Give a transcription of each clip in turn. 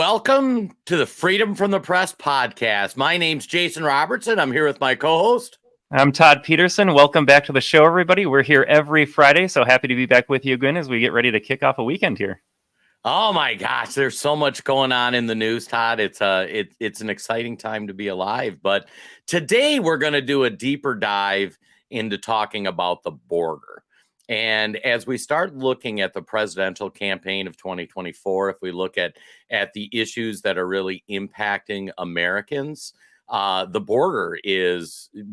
Welcome to the Freedom from the Press podcast. My name's Jason Robertson. I'm here with my co-host. I'm Todd Peterson. Welcome back to the show, everybody. We're here every Friday, so happy to be back with you again as we get ready to kick off a weekend here. Oh my gosh, there's so much going on in the news, Todd. It's an exciting time to be alive. But today we're going to do a deeper dive into talking about the border. And as we start looking at the presidential campaign of 2024, if we look at the issues that are really impacting Americans, the border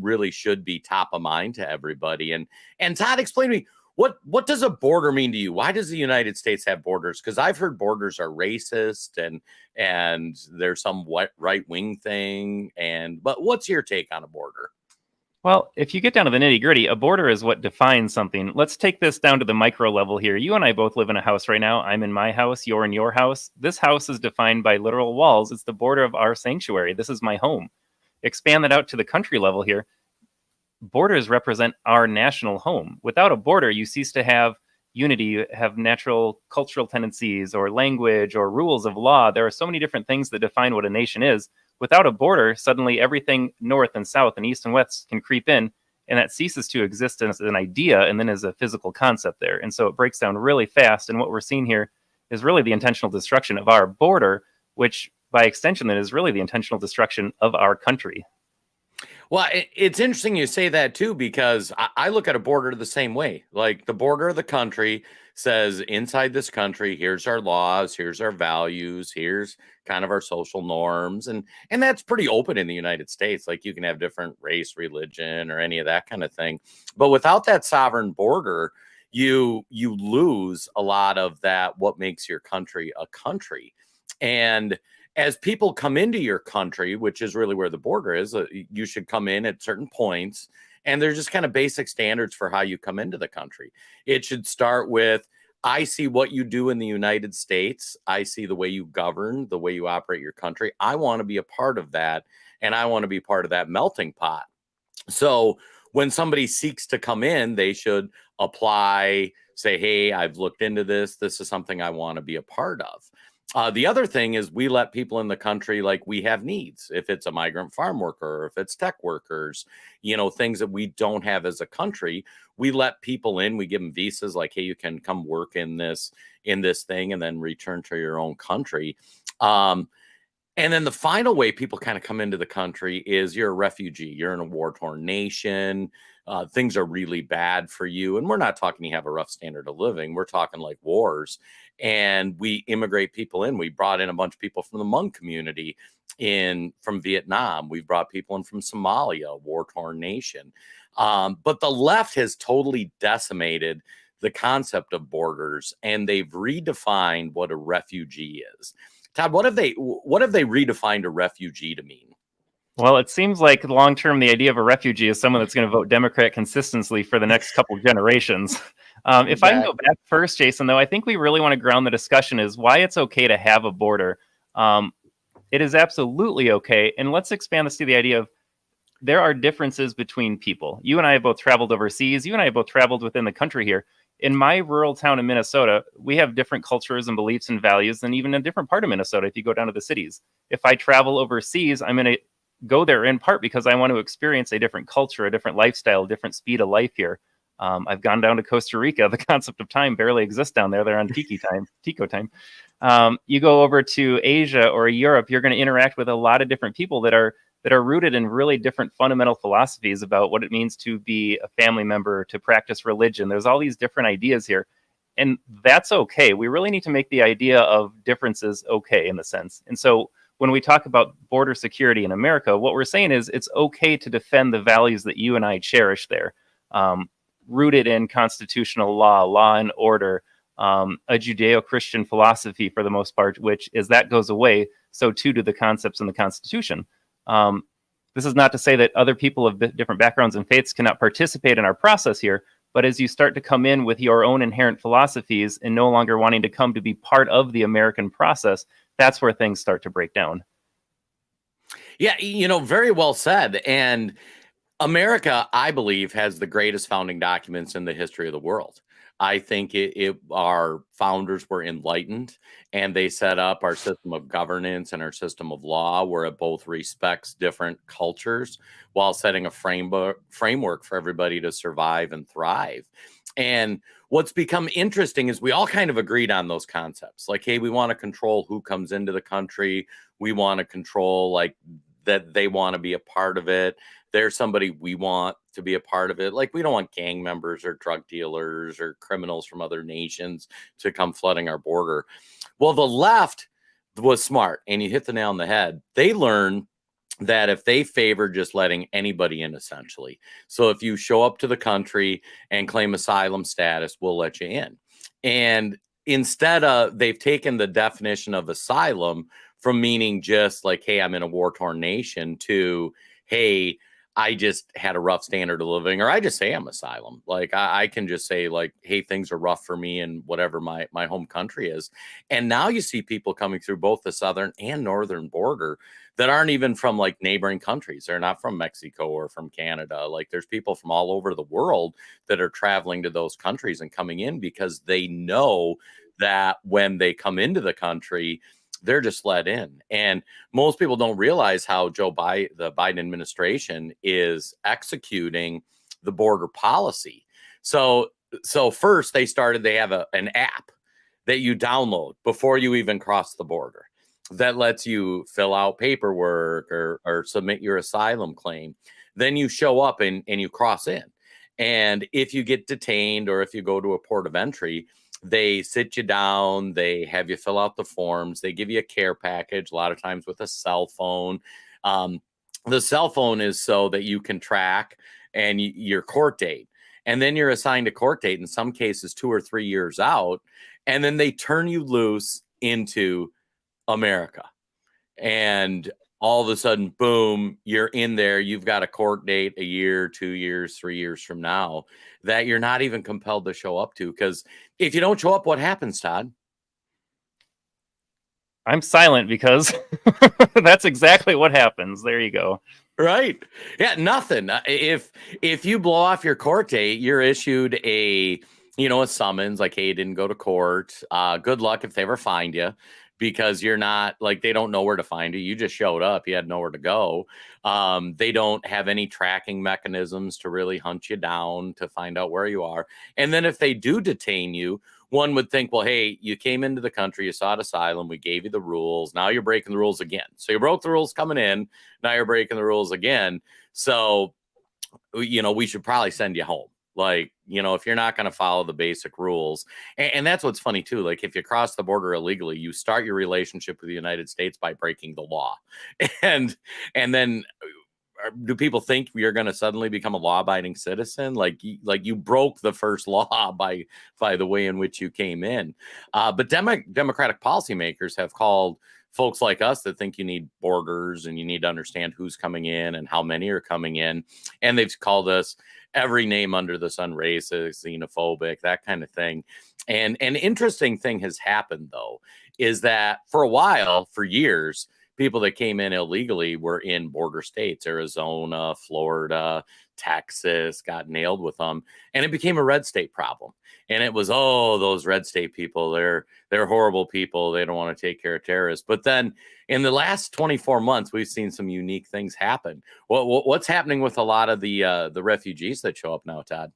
really should be top of mind to everybody. And Todd, explain to me, what does a border mean to you? Why does the United States have borders? Because I've heard borders are racist and there's some right wing thing. But what's your take on a border? Well, if you get down to the nitty gritty, a border is what defines something. Let's take this down to the micro level here. You and I both live in a house right now. I'm in my house. You're in your house. This house is defined by literal walls. It's the border of our sanctuary. This is my home. Expand that out to the country level here. Borders represent our national home. Without a border, you cease to have unity, you have natural cultural tendencies or language or rules of law. There are so many different things that define what a nation is. Without a border, suddenly everything north and south and east and west can creep in, and that ceases to exist as an idea and then as a physical concept there. And so it breaks down really fast. And what we're seeing here is really the intentional destruction of our border, which by extension then is really the intentional destruction of our country. Well, it's interesting you say that, too, because I look at a border the same way. Like the border of the country says inside this country, here's our laws, here's our values, here's kind of our social norms. And that's pretty open in the United States. Like you can have different race, religion, or any of that kind of thing. But without that sovereign border, you lose a lot of that, what makes your country a country. And as people come into your country, which is really where the border is, you should come in at certain points. And there's just kind of basic standards for how you come into the country. It should start with, I see what you do in the United States. I see the way you govern, the way you operate your country. I want to be a part of that. And I want to be part of that melting pot. So when somebody seeks to come in, they should apply, say, hey, I've looked into this. This is something I want to be a part of. The other thing is we let people in the country like we have needs. If it's a migrant farm worker, or if it's tech workers, things that we don't have as a country, we let people in. We give them visas like, hey, you can come work in this thing and then return to your own country. And then the final way people kind of come into the country is you're a refugee. You're in a war-torn nation. Things are really bad for you. And we're not talking you have a rough standard of living. We're talking like wars. And we immigrate people in. We brought in a bunch of people from the Hmong community from Vietnam. We've brought people in from Somalia, a war-torn nation. But the left has totally decimated the concept of borders, and they've redefined what a refugee is. Todd, what have they redefined a refugee to mean? Well, it seems like long-term, the idea of a refugee is someone that's going to vote Democrat consistently for the next couple generations. If I can go back first, Jason, though, I think we really want to ground the discussion is why it's okay to have a border. It is absolutely okay. And let's expand this to the idea of there are differences between people. You and I have both traveled overseas. You and I have both traveled within the country here. In my rural town in Minnesota, we have different cultures and beliefs and values than even a different part of Minnesota if you go down to the cities. If I travel overseas, I'm going to go there in part because I want to experience a different culture, a different lifestyle, a different speed of life here. I've gone down to Costa Rica. The concept of time barely exists down there. They're on Tico time. You go over to Asia or Europe, you're going to interact with a lot of different people that are rooted in really different fundamental philosophies about what it means to be a family member, to practice religion. There's all these different ideas here. And that's okay. We really need to make the idea of differences okay in the sense. And so when we talk about border security in America, what we're saying is it's okay to defend the values that you and I cherish there, rooted in constitutional law and order, a Judeo-Christian philosophy for the most part, which as that goes away, so too do the concepts in the Constitution. This is not to say that other people of different backgrounds and faiths cannot participate in our process here, but as you start to come in with your own inherent philosophies and no longer wanting to come to be part of the American process, that's where things start to break down. Yeah, very well said. And America, I believe, has the greatest founding documents in the history of the world. I think our founders were enlightened, and they set up our system of governance and our system of law where it both respects different cultures while setting a framework for everybody to survive and thrive. And what's become interesting is we all kind of agreed on those concepts. Like, hey, we want to control who comes into the country. We want to control like that they want to be a part of it. There's somebody we want to be a part of it. Like, we don't want gang members or drug dealers or criminals from other nations to come flooding our border. Well, the left was smart, and you hit the nail on the head. They learned that if they favor just letting anybody in, essentially. So if you show up to the country and claim asylum status, we'll let you in. And instead of, they've taken the definition of asylum from meaning just like, hey, I'm in a war-torn nation, to, hey, I just had a rough standard of living, or I just say I'm asylum. Like, I can just say like, hey, things are rough for me in whatever my home country is. And now you see people coming through both the southern and northern border that aren't even from like neighboring countries. They're not from Mexico or from Canada. Like, there's people from all over the world that are traveling to those countries and coming in because they know that when they come into the country, they're just let in. And most people don't realize how the Biden administration is executing the border policy. So first they have an app that you download before you even cross the border that lets you fill out paperwork or submit your asylum claim. Then you show up and you cross in. And if you get detained or if you go to a port of entry, they sit you down, they have you fill out the forms, they give you a care package, a lot of times with a cell phone. The cell phone is so that you can track and your court date. And then you're assigned a court date, in some cases 2 or 3 years out. And then they turn you loose into America. And all of a sudden, boom, you're in there. You've got a court date 1 year, 2 years, 3 years from now that you're not even compelled to show up to. Because if you don't show up, what happens, Todd? I'm silent because that's exactly what happens. There you go. Right. Yeah, nothing. If you blow off your court date, you're issued a summons like, hey, you didn't go to court. Good luck if they ever find you, because you're not like, they don't know where to find you. You just showed up. You had nowhere to go. They don't have any tracking mechanisms to really hunt you down to find out where you are. And then if they do detain you, one would think, well, hey, you came into the country, you sought asylum, we gave you the rules. Now you're breaking the rules again. So you broke the rules coming in. Now you're breaking the rules again. So, we should probably send you home. Like, if you're not going to follow the basic rules. And that's what's funny too. Like, if you cross the border illegally, you start your relationship with the United States by breaking the law. And then do people think you're going to suddenly become a law-abiding citizen? Like you broke the first law by the way in which you came in. But Democratic policymakers have called folks like us that think you need borders and you need to understand who's coming in and how many are coming in. And they've called us every name under the sun: racist, xenophobic, that kind of thing. And an interesting thing has happened, though, is that for a while, for years, people that came in illegally were in border states: Arizona, Florida, Texas, got nailed with them. And it became a red state problem. And it was, oh, those red state people, they're horrible people. They don't want to take care of terrorists. But then in the last 24 months, we've seen some unique things happen. What's happening with a lot of the refugees that show up now, Todd?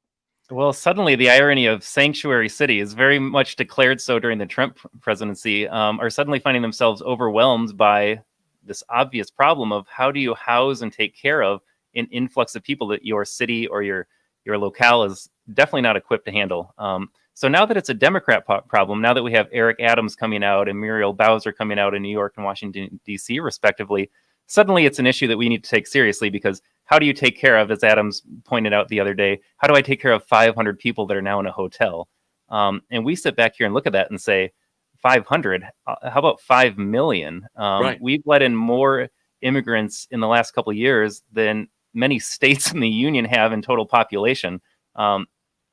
Well, suddenly the irony of sanctuary cities, very much declared so during the Trump presidency, are suddenly finding themselves overwhelmed by this obvious problem of how do you house and take care of an influx of people that your city or your locale is definitely not equipped to handle. So now that it's a Democrat problem, now that we have Eric Adams coming out and Muriel Bowser coming out in New York and Washington, D.C., respectively, suddenly it's an issue that we need to take seriously, because how do you take care of, as Adams pointed out the other day, how do I take care of 500 people that are now in a hotel? And we sit back here and look at that and say, 500, how about 5 million? Right. We've let in more immigrants in the last couple of years than many states in the union have in total population.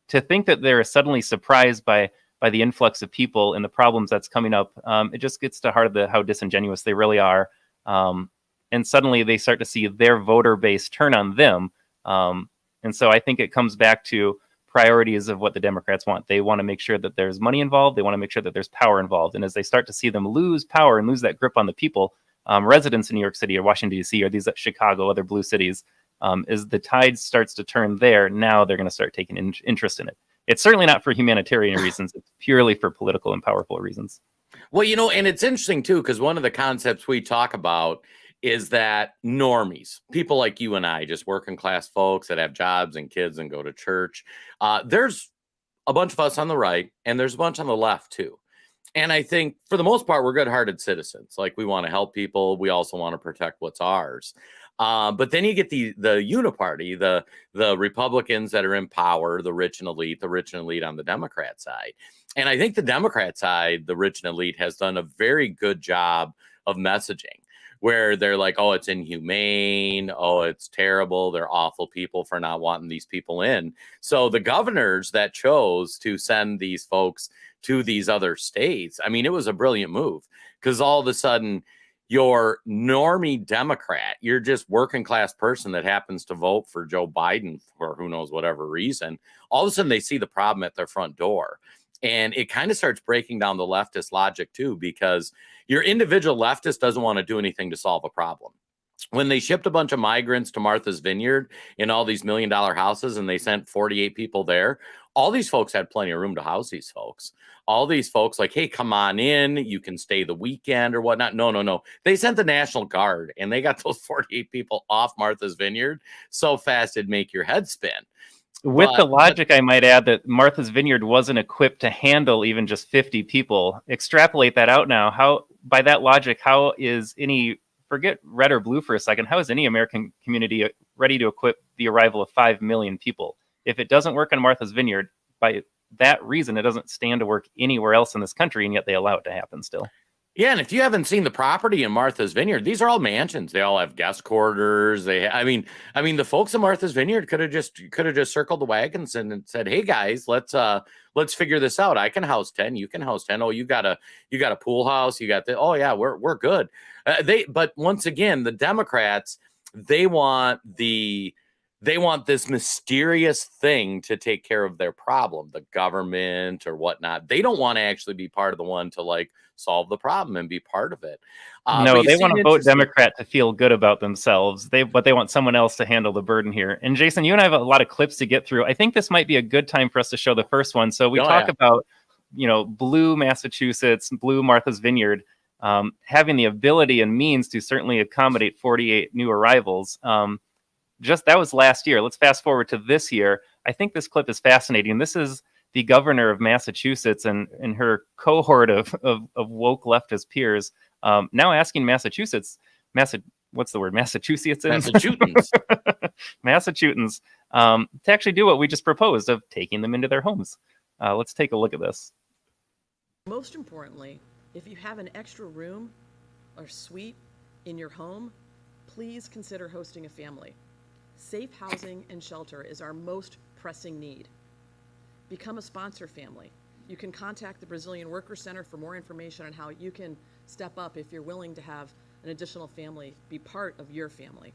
To think that they're suddenly surprised by the influx of people and the problems that's coming up, it just gets to heart of how disingenuous they really are. And suddenly they start to see their voter base turn on them. And so I think it comes back to priorities of what the Democrats want. They want to make sure that there's money involved. They want to make sure that there's power involved. And as they start to see them lose power and lose that grip on the people, residents in New York City or Washington, D.C., or these Chicago, other blue cities, as the tide starts to turn there, now they're going to start taking interest in it. It's certainly not for humanitarian reasons. It's purely for political and powerful reasons. Well, and it's interesting, too, because one of the concepts we talk about is that normies, people like you and I, just working class folks that have jobs and kids and go to church, there's a bunch of us on the right and there's a bunch on the left, too. And I think for the most part, we're good-hearted citizens. Like, we want to help people. We also want to protect what's ours. But then you get the uniparty, the Republicans that are in power, the rich and elite on the Democrat side. And I think the Democrat side, the rich and elite, has done a very good job of messaging, where they're like, oh, it's inhumane. Oh, it's terrible. They're awful people for not wanting these people in. So the governors that chose to send these folks to these other states, I mean, it was a brilliant move, because all of a sudden your normie Democrat, you're just working class person that happens to vote for Joe Biden for who knows whatever reason, all of a sudden they see the problem at their front door. And it kind of starts breaking down the leftist logic, too, because your individual leftist doesn't want to do anything to solve a problem. When they shipped a bunch of migrants to Martha's Vineyard in all these $1 million houses and they sent 48 people there, all these folks had plenty of room to house these folks. All these folks like, hey, come on in. You can stay the weekend or whatnot. No. They sent the National Guard and they got those 48 people off Martha's Vineyard so fast it'd make your head spin. With the logic, I might add that Martha's Vineyard wasn't equipped to handle even just 50 people. Extrapolate that out now. How, by that logic, how is any, forget red or blue for a second, how is any American community ready to equip the arrival of 5 million people? If it doesn't work on Martha's Vineyard, by that reason, it doesn't stand to work anywhere else in this country, and yet they allow it to happen still. Yeah, and if you haven't seen the property in Martha's Vineyard, these are all mansions. They all have guest quarters. I mean, the folks in Martha's Vineyard could have just circled the wagons and said, "Hey guys, let's figure this out. I can house 10. You can house 10. Oh, you got a pool house. You got the. Oh yeah, we're good." But once again, the Democrats, they want this mysterious thing to take care of their problem, the government or whatnot. They don't want to actually be part of the one to like solve the problem and be part of it. No, they want to vote Democrat to feel good about themselves. But they want someone else to handle the burden here. And Jason, you and I have a lot of clips to get through. I think this might be a good time for us to show the first one. So we talk about, blue Massachusetts, blue Martha's Vineyard, having the ability and means to certainly accommodate 48 new arrivals. Just that was last year. Let's fast forward to this year. I think this clip is fascinating. This is the governor of Massachusetts and her cohort of woke leftist peers now asking Massachusetts to actually do what we just proposed of taking them into their homes. Let's take a look at this. Most importantly, if you have an extra room or suite in your home, please consider hosting a family. Safe housing and shelter is our most pressing need. Become a sponsor family. You can contact the Brazilian Worker Center for more information on how you can step up if you're willing to have an additional family be part of your family.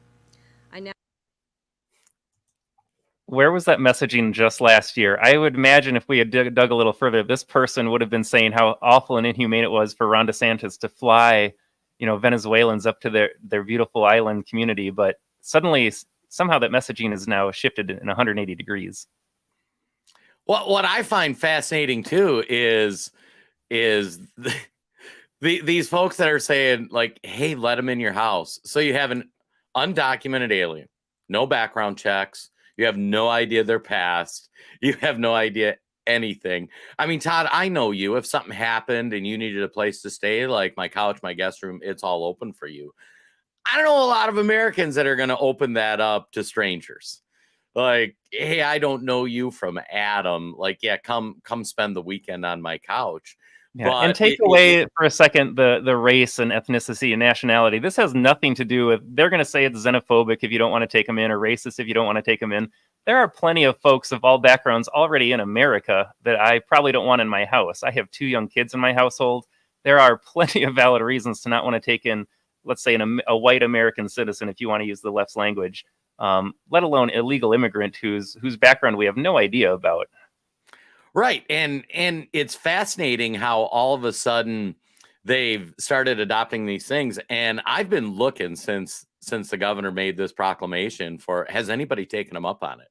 Where was that messaging just last year? I would imagine if we had dug a little further, this person would have been saying how awful and inhumane it was for Ron DeSantis to fly, Venezuelans up to their beautiful island community. But suddenly, somehow that messaging is now shifted in 180 degrees. Well, what I find fascinating too is these folks that are saying like, "Hey, let them in your house." So you have an undocumented alien, no background checks. You have no idea their past. You have no idea anything. I mean, Todd, I know you. If something happened and you needed a place to stay, like my couch, my guest room, it's all open for you. I don't know a lot of Americans that are going to open that up to strangers. Like, hey, I don't know you from Adam. Like, yeah, come spend the weekend on my couch. Yeah, but and take away for a second the race and ethnicity and nationality. This has nothing to do with, they're going to say it's xenophobic if you don't want to take them in, or racist if you don't want to take them in. There are plenty of folks of all backgrounds already in America that I probably don't want in my house. I have 2 young kids in my household. There are plenty of valid reasons to not want to take in, let's say, a white American citizen, if you want to use the left's language. let alone illegal immigrant whose background we have no idea about. Right. And it's fascinating how all of a sudden they've started adopting these things. And I've been looking since the governor made this proclamation for, has anybody taken them up on it?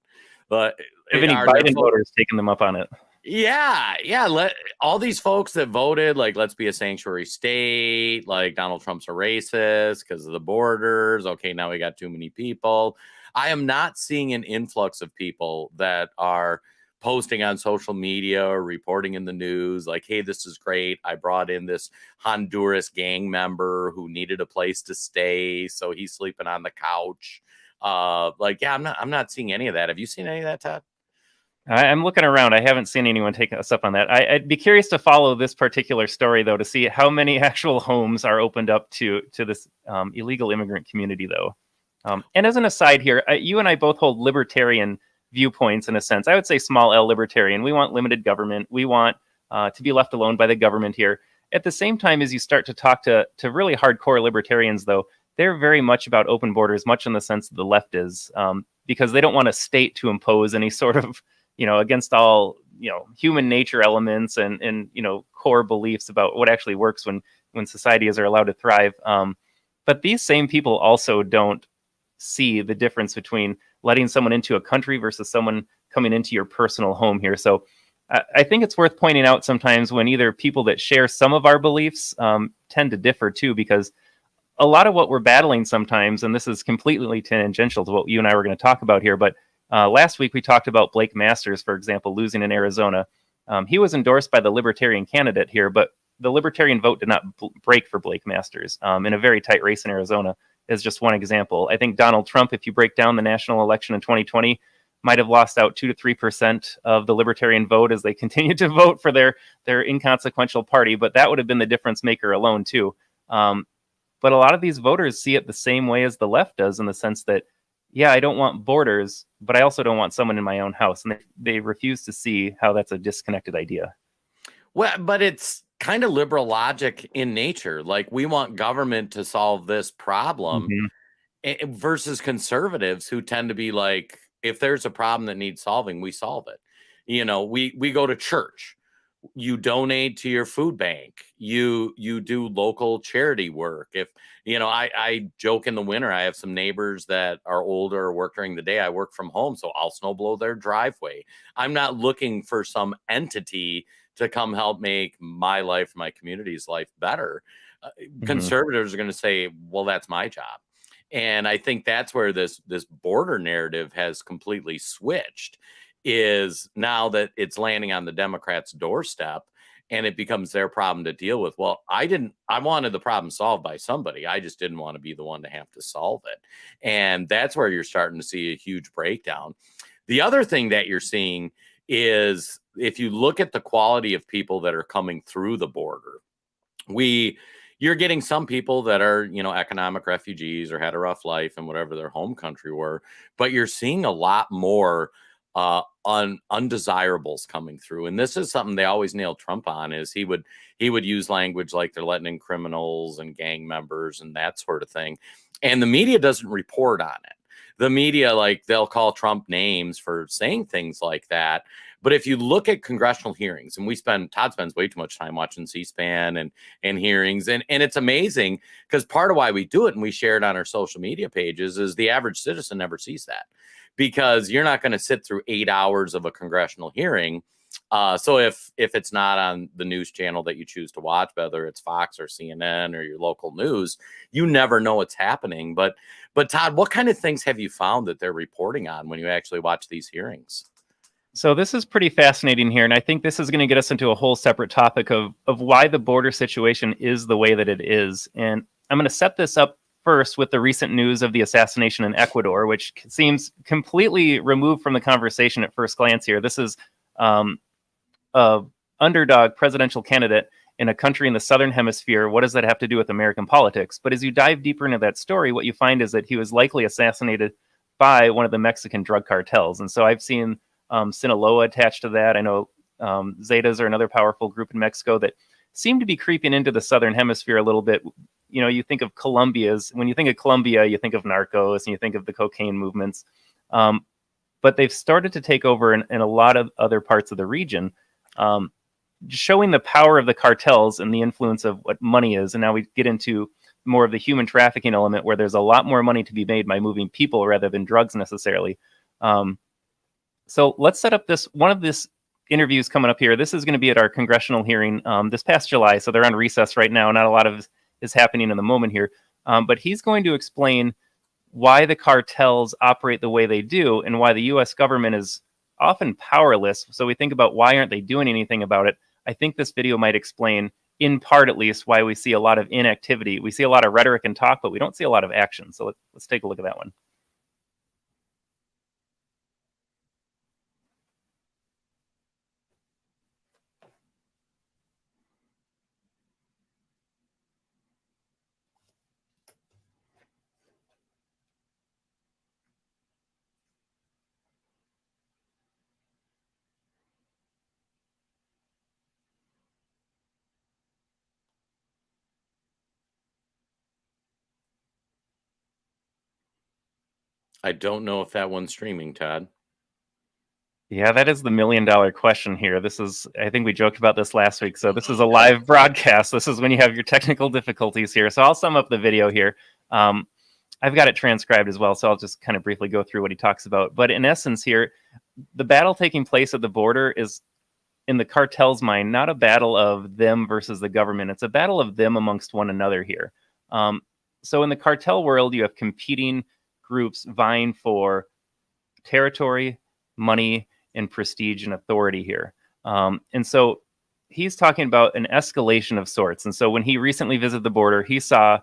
But Have any are there Biden voters taken them up on it? Yeah. Let all these folks that voted, like, let's be a sanctuary state, like Donald Trump's a racist because of the borders. Okay, now we got too many people. I am not seeing an influx of people that are posting on social media or reporting in the news like, hey, this is great. I brought in this Honduras gang member who needed a place to stay, so he's sleeping on the couch. Yeah, I'm not seeing any of that. Have you seen any of that, Todd? I'm looking around. I haven't seen anyone take us up on that. I'd be curious to follow this particular story, though, to see how many actual homes are opened up to this illegal immigrant community, though. And as an aside here, you and I both hold libertarian viewpoints in a sense. I would say small L libertarian. We want limited government. We want to be left alone by the government here. At the same time, as you start to talk to really hardcore libertarians, though, they're very much about open borders, much in the sense that the left is, because they don't want a state to impose any sort of, against all, human nature elements and core beliefs about what actually works when societies are allowed to thrive. But these same people also don't see the difference between letting someone into a country versus someone coming into your personal home here. So I think it's worth pointing out sometimes when either people that share some of our beliefs tend to differ too, because a lot of what we're battling sometimes, and this is completely tangential to what you and I were going to talk about here, but last week we talked about Blake Masters, for example, losing in Arizona. He was endorsed by the Libertarian candidate here, but the Libertarian vote did not break for Blake Masters in a very tight race in Arizona, is just one example. I think Donald Trump, if you break down the national election in 2020, might have lost out 2 to 3% of the Libertarian vote as they continued to vote for their inconsequential party, but that would have been the difference maker alone too. But a lot of these voters see it the same way as the left does, in the sense that, yeah, I don't want borders, but I also don't want someone in my own house. And they refuse to see how that's a disconnected idea. Well, but it's kind of liberal logic in nature. Like, we want government to solve this problem versus conservatives who tend to be like, if there's a problem that needs solving, we solve it. We go to church. You donate to your food bank. You do local charity work. If I joke in the winter, I have some neighbors that are older or work during the day. I work from home, so I'll snow blow their driveway. I'm not looking for some entity to come help make my life, my community's life better. Conservatives are going to say, well, that's my job. And I think that's where this border narrative has completely switched, is now that it's landing on the Democrats' doorstep and it becomes their problem to deal with. Well, I wanted the problem solved by somebody. I just didn't want to be the one to have to solve it. And that's where you're starting to see a huge breakdown. The other thing that you're seeing is, if you look at the quality of people that are coming through the border, you're getting some people that are, economic refugees or had a rough life in whatever their home country were, but you're seeing a lot more undesirables coming through. And this is something they always nailed Trump on, is he would use language like they're letting in criminals and gang members and that sort of thing. And the media doesn't report on it. The media, like, they'll call Trump names for saying things like that. But if you look at congressional hearings, and Todd spends way too much time watching C-SPAN and hearings, and it's amazing, because part of why we do it and we share it on our social media pages is the average citizen never sees that, because you're not going to sit through 8 hours of a congressional hearing. So if it's not on the news channel that you choose to watch, whether it's Fox or CNN or your local news, you never know what's happening. But Todd, what kind of things have you found that they're reporting on when you actually watch these hearings? So this is pretty fascinating here, and I think this is going to get us into a whole separate topic of why the border situation is the way that it is. And I'm going to set this up first with the recent news of the assassination in Ecuador, which seems completely removed from the conversation at first glance here. This is a underdog presidential candidate in a country in the Southern Hemisphere. What does that have to do with American politics? But as you dive deeper into that story, what you find is that he was likely assassinated by one of the Mexican drug cartels. And so I've seen Sinaloa attached to that. I know Zetas are another powerful group in Mexico that seem to be creeping into the Southern Hemisphere a little bit you think of Colombia's, when you think of Colombia, you think of narcos and you think of the cocaine movements. But they've started to take over in a lot of other parts of the region, showing the power of the cartels and the influence of what money is. And now we get into more of the human trafficking element, where there's a lot more money to be made by moving people rather than drugs necessarily. So let's set up one of this interviews coming up here. This is going to be at our congressional hearing this past July. So they're on recess right now. Not a lot of is happening in the moment here. But he's going to explain why the cartels operate the way they do and why the U.S. government is often powerless. So we think about, why aren't they doing anything about it? I think this video might explain, in part at least, why we see a lot of inactivity. We see a lot of rhetoric and talk, but we don't see a lot of action. So let's take a look at that one. I don't know if that one's streaming, Todd. Yeah, that is the $1 million question here. This is, I think we joked about this last week. So this is a live broadcast. This is when you have your technical difficulties here. So I'll sum up the video here. I've got it transcribed as well, so I'll just kind of briefly go through what he talks about. But in essence here, the battle taking place at the border is, in the cartel's mind, not a battle of them versus the government. It's a battle of them amongst one another here. So in the cartel world, you have competing groups vying for territory, money, and prestige and authority here. And so he's talking about an escalation of sorts. And so when he recently visited the border, he saw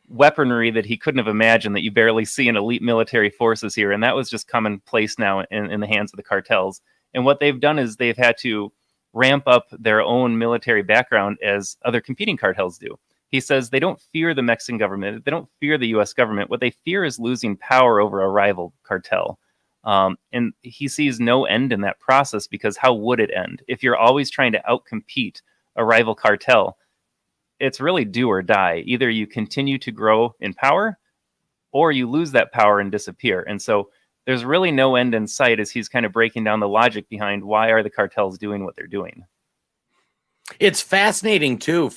weaponry that he couldn't have imagined, that you barely see in elite military forces here. And that was just commonplace now in the hands of the cartels. And what they've done is they've had to ramp up their own military background, as other competing cartels do. He says they don't fear the Mexican government. They don't fear the U.S. government. What they fear is losing power over a rival cartel. And he sees no end in that process, because how would it end? If you're always trying to outcompete a rival cartel, it's really do or die. Either you continue to grow in power, or you lose that power and disappear. And so there's really no end in sight, as he's kind of breaking down the logic behind why are the cartels doing what they're doing. It's fascinating too,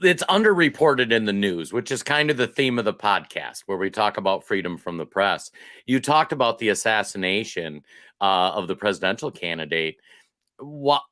it's underreported in the news, which is kind of the theme of the podcast, where we talk about freedom from the press. You talked about the assassination of the presidential candidate. What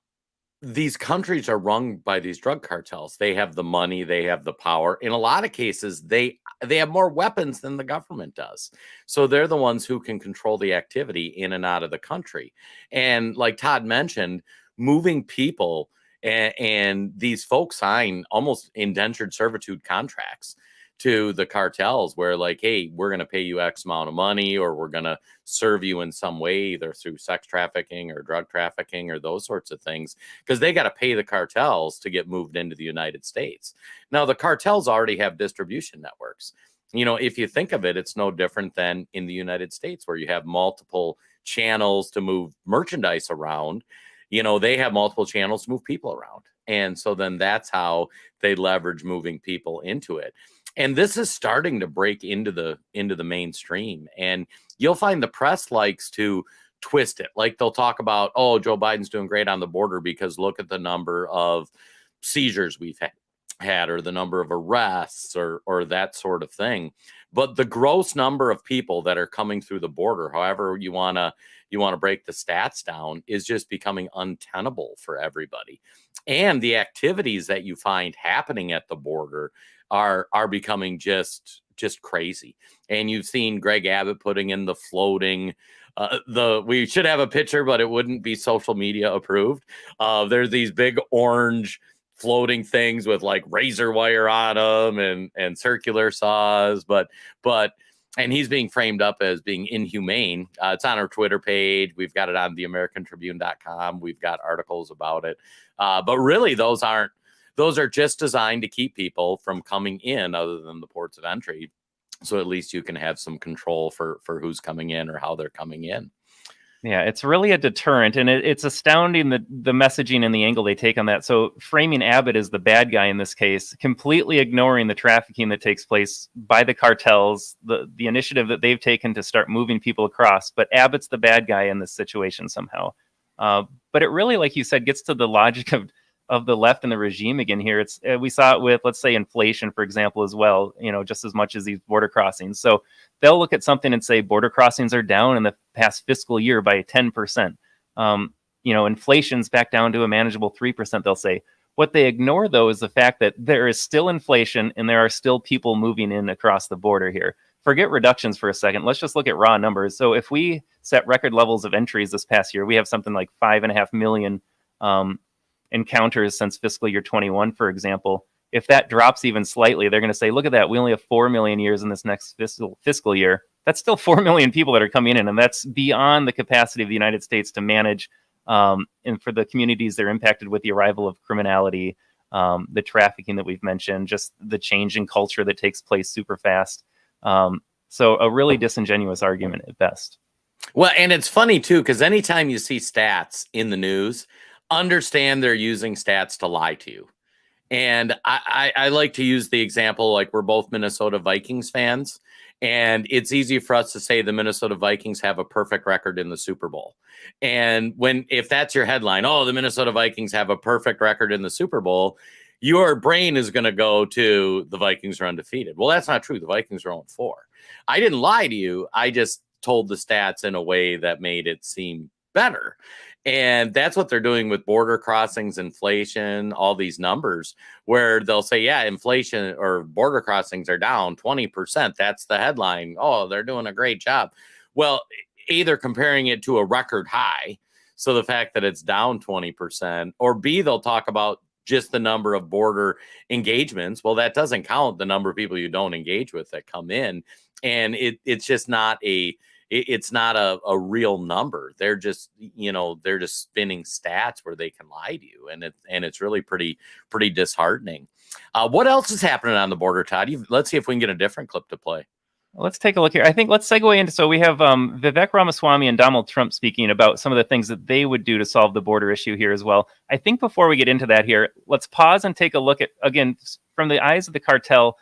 these countries are run by these drug cartels. They have the money, they have the power. In a lot of cases, they have more weapons than the government does. So they're the ones who can control the activity in and out of the country. And like Todd mentioned, moving people, and these folks sign almost indentured servitude contracts to the cartels, where like, hey, we're going to pay you X amount of money, or we're going to serve you in some way, either through sex trafficking or drug trafficking or those sorts of things, because they got to pay the cartels to get moved into the United States. Now, the cartels already have distribution networks. If you think of it, it's no different than in the United States, where you have multiple channels to move merchandise around. They have multiple channels to move people around. And so then that's how they leverage moving people into it. And this is starting to break into the mainstream. And you'll find the press likes to twist it. Like they'll talk about, oh, Joe Biden's doing great on the border because look at the number of seizures we've had, or the number of arrests, or that sort of thing. But the gross number of people that are coming through the border, however you want to break the stats down, is just becoming untenable for everybody. And the activities that you find happening at the border are becoming just crazy. And you've seen Greg Abbott putting in the floating, we should have a picture, but it wouldn't be social media approved. There's these big orange floating things with like razor wire on them and circular saws, and he's being framed up as being inhumane. It's on our Twitter page. We've got it on theamericantribune.com. We've got articles about it. But really, those are just designed to keep people from coming in other than the ports of entry. So at least you can have some control for who's coming in or how they're coming in. Yeah, it's really a deterrent, and it's astounding the messaging and the angle they take on that. So framing Abbott as the bad guy in this case, completely ignoring the trafficking that takes place by the cartels, the initiative that they've taken to start moving people across. But Abbott's the bad guy in this situation somehow. But it really, like you said, gets to the logic of the left and the regime again here. It's we saw it with, let's say, inflation, for example, as well, just as much as these border crossings. So they'll look at something and say border crossings are down in the past fiscal year by 10%. Inflation's back down to a manageable 3%, they'll say. What they ignore, though, is the fact that there is still inflation and there are still people moving in across the border here. Forget reductions for a second. Let's just look at raw numbers. So if we set record levels of entries this past year, we have something like 5.5 million encounters since fiscal year 21, for example. If that drops even slightly, they're going to say, look at that, we only have 4 million years in this next fiscal year. That's still 4 million people that are coming in, and that's beyond the capacity of the United States to manage. And for the communities that are impacted with the arrival of criminality, the trafficking that we've mentioned, just the change in culture that takes place super fast. So a really disingenuous argument at best. Well, and it's funny, too, because anytime you see stats in the news, understand they're using stats to lie to you. And I like to use the example, like we're both Minnesota Vikings fans, and it's easy for us to say the Minnesota Vikings have a perfect record in the Super Bowl. And if that's your headline, oh, the Minnesota Vikings have a perfect record in the Super Bowl, your brain is going to go to the Vikings are undefeated. Well, that's not true. The Vikings are 0-4. I didn't lie to you. I just told the stats in a way that made it seem better. And that's what they're doing with border crossings, inflation, all these numbers, where they'll say, yeah, inflation or border crossings are down 20%. That's the headline. Oh, they're doing a great job. Well, either comparing it to a record high, so the fact that it's down 20%, or B, they'll talk about just the number of border engagements. Well, that doesn't count the number of people you don't engage with that come in. And it's just not it's not a real number. They're just, they're just spinning stats where they can lie to you. And it's really pretty disheartening. What else is happening on the border, Todd? Let's see if we can get a different clip to play. Let's take a look here. I think let's segue into, so we have Vivek Ramaswamy and Donald Trump speaking about some of the things that they would do to solve the border issue here as well. I think before we get into that here, let's pause and take a look at, again, from the eyes of the cartel.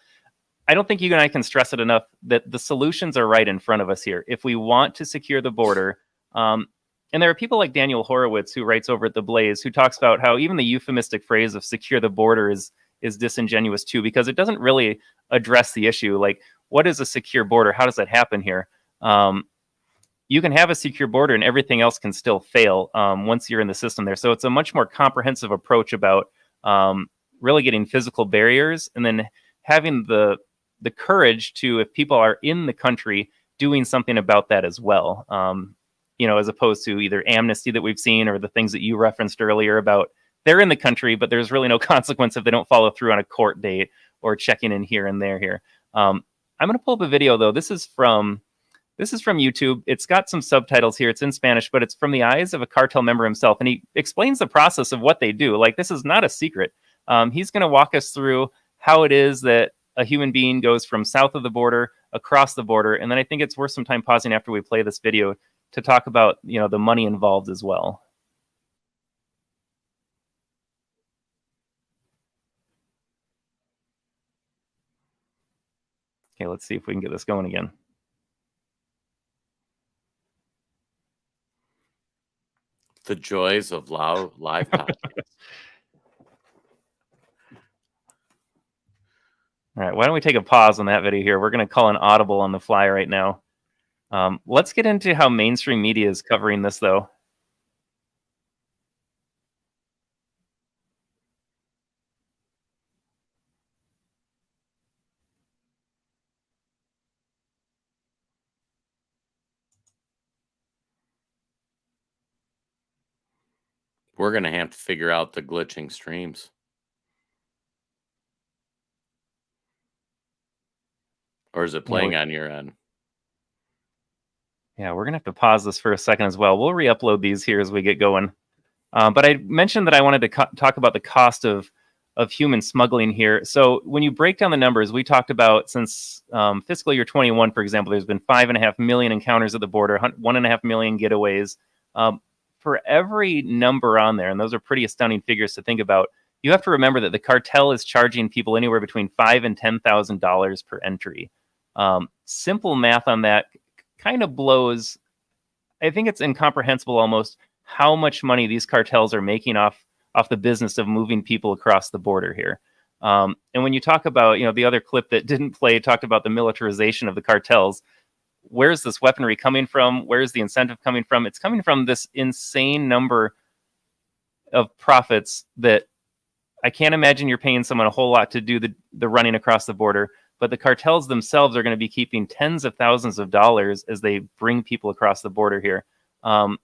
I don't think you and I can stress it enough that the solutions are right in front of us here. If we want to secure the border, and there are people like Daniel Horowitz, who writes over at The Blaze, who talks about how even the euphemistic phrase of secure the border is disingenuous too, because it doesn't really address the issue. Like, what is a secure border? How does that happen here? You can have a secure border and everything else can still fail once you're in the system there. So it's a much more comprehensive approach about really getting physical barriers and then having the courage to, if people are in the country, doing something about that as well. As opposed to either amnesty that we've seen or the things that you referenced earlier about they're in the country, but there's really no consequence if they don't follow through on a court date or checking in here and there here. I'm going to pull up a video, though. This is from YouTube. It's got some subtitles here. It's in Spanish, but it's from the eyes of a cartel member himself. And he explains the process of what they do. Like, this is not a secret. He's going to walk us through how it is that a human being goes from south of the border across the border. And then I think it's worth some time pausing after we play this video to talk about, the money involved as well. Okay, let's see if we can get this going again. The joys of live podcast. All right, why don't we take a pause on that video here? We're going to call an audible on the fly right now. Let's get into how mainstream media is covering this, though. We're going to have to figure out the glitching streams. Or is it playing on your end? Yeah, we're going to have to pause this for a second as well. We'll re-upload these here as we get going. But I mentioned that I wanted to talk about the cost of human smuggling here. So when you break down the numbers, we talked about since fiscal year 21, for example, there's been 5.5 million encounters at the border, 1.5 million getaways. For every number on there, and those are pretty astounding figures to think about, you have to remember that the cartel is charging people anywhere between $5,000 and $10,000 per entry. Simple math on that kind of blows. I think it's incomprehensible almost how much money these cartels are making off the business of moving people across the border here. And when you talk about, the other clip that didn't play talked about the militarization of the cartels. Where's this weaponry coming from? Where's the incentive coming from? It's coming from this insane number of profits that I can't imagine you're paying someone a whole lot to do the running across the border, but the cartels themselves are going to be keeping tens of thousands of dollars as they bring people across the border here. And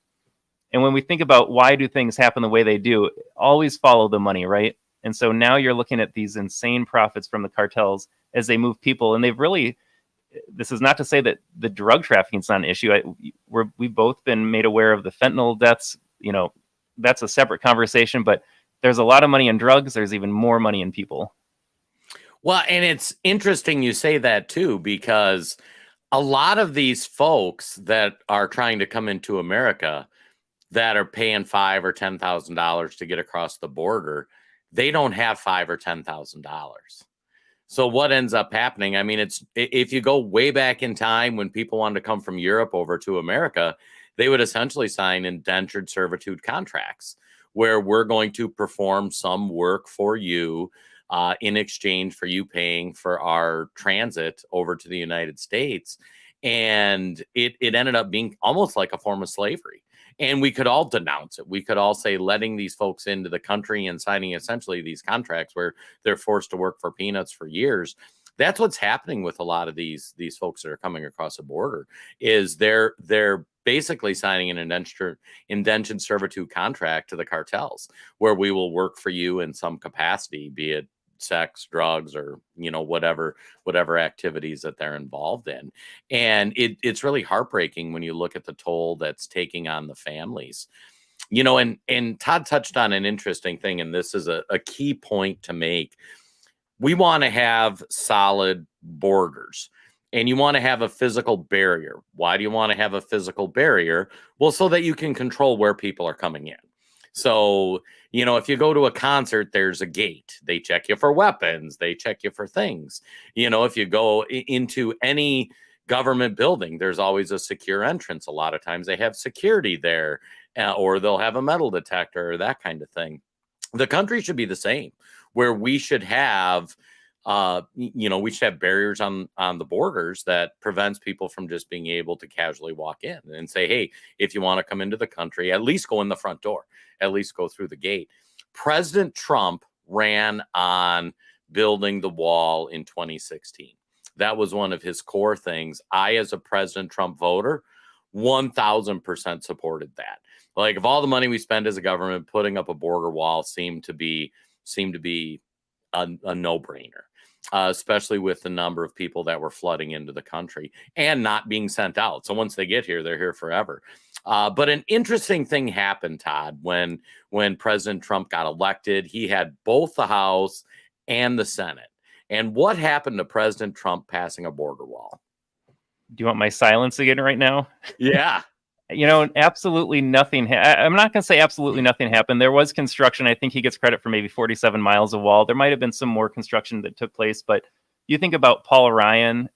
when we think about why do things happen the way they do, always follow the money, right? And so now you're looking at these insane profits from the cartels as they move people. And they've really, this is not to say that the drug trafficking is not an issue. We've both been made aware of the fentanyl deaths. That's a separate conversation, but there's a lot of money in drugs. There's even more money in people. Well, and it's interesting you say that too, because a lot of these folks that are trying to come into America that are paying $5,000 or $10,000 to get across the border, they don't have $5,000 or $10,000. So what ends up happening? I mean, if you go way back in time when people wanted to come from Europe over to America, they would essentially sign indentured servitude contracts where we're going to perform some work for you in exchange for you paying for our transit over to the United States. And it ended up being almost like a form of slavery. And we could all denounce it. We could all say letting these folks into the country and signing essentially these contracts where they're forced to work for peanuts for years. That's what's happening with a lot of these folks that are coming across the border, is they're basically signing an indentured servitude contract to the cartels where we will work for you in some capacity, be it sex, drugs, or whatever activities that they're involved in. And it's really heartbreaking when you look at the toll that's taking on the families. And Todd touched on an interesting thing, and this is a key point to make. We want to have solid borders, and you want to have a physical barrier. Why do you want to have a physical barrier? Well, so that you can control where people are coming in. So, if you go to a concert, there's a gate. They check you for weapons. They check you for things. If you go into any government building, there's always a secure entrance. A lot of times they have security there, or they'll have a metal detector or that kind of thing. The country should be the same, where we should have we should have barriers on the borders that prevents people from just being able to casually walk in and say, hey, if you want to come into the country, at least go in the front door, at least go through the gate. President Trump ran on building the wall in 2016. That was one of his core things. I, as a President Trump voter, 1000% supported that. Like, of all the money we spend as a government, putting up a border wall seemed to be a no-brainer. Especially with the number of people that were flooding into the country and not being sent out. So once they get here, they're here forever. But an interesting thing happened, Todd, when President Trump got elected. He had both the House and the Senate. And what happened to President Trump passing a border wall? Do you want my silence again right now? Yeah. Absolutely nothing. I'm not going to say absolutely nothing happened. There was construction. I think he gets credit for maybe 47 miles of wall. There might have been some more construction that took place, but you think about Paul Ryan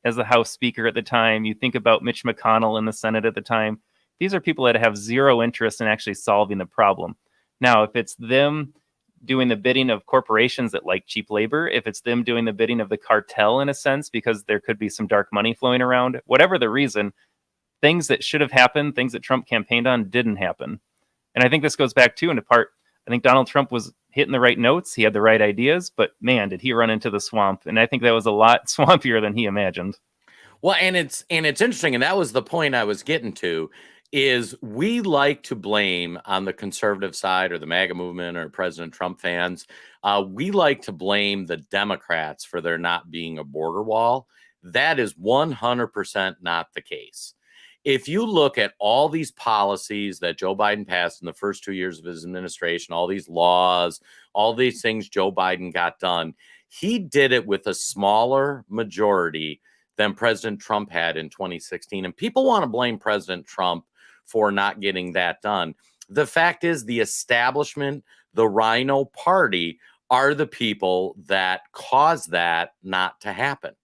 as the House Speaker at the time. You think about Mitch McConnell in the Senate at the time. These are people that have zero interest in actually solving the problem. Now, if it's them doing the bidding of corporations that like cheap labor, if it's them doing the bidding of the cartel in a sense, because there could be some dark money flowing around, whatever the reason, things that should have happened, things that Trump campaigned on, didn't happen. And I think this goes back to, in part, I think Donald Trump was hitting the right notes. He had the right ideas, but man, did he run into the swamp. And I think that was a lot swampier than he imagined. Well, and it's interesting. And that was the point I was getting to, is we like to blame on the conservative side or the MAGA movement or President Trump fans. We like to blame the Democrats for there not being a border wall. That is 100% not the case. If you look at all these policies that Joe Biden passed in the first 2 years of his administration, all these laws, all these things Joe Biden got done, he did it with a smaller majority than President Trump had in 2016. And people want to blame President Trump for not getting that done. The fact is, the establishment, the Rhino Party, are the people that cause that not to happen.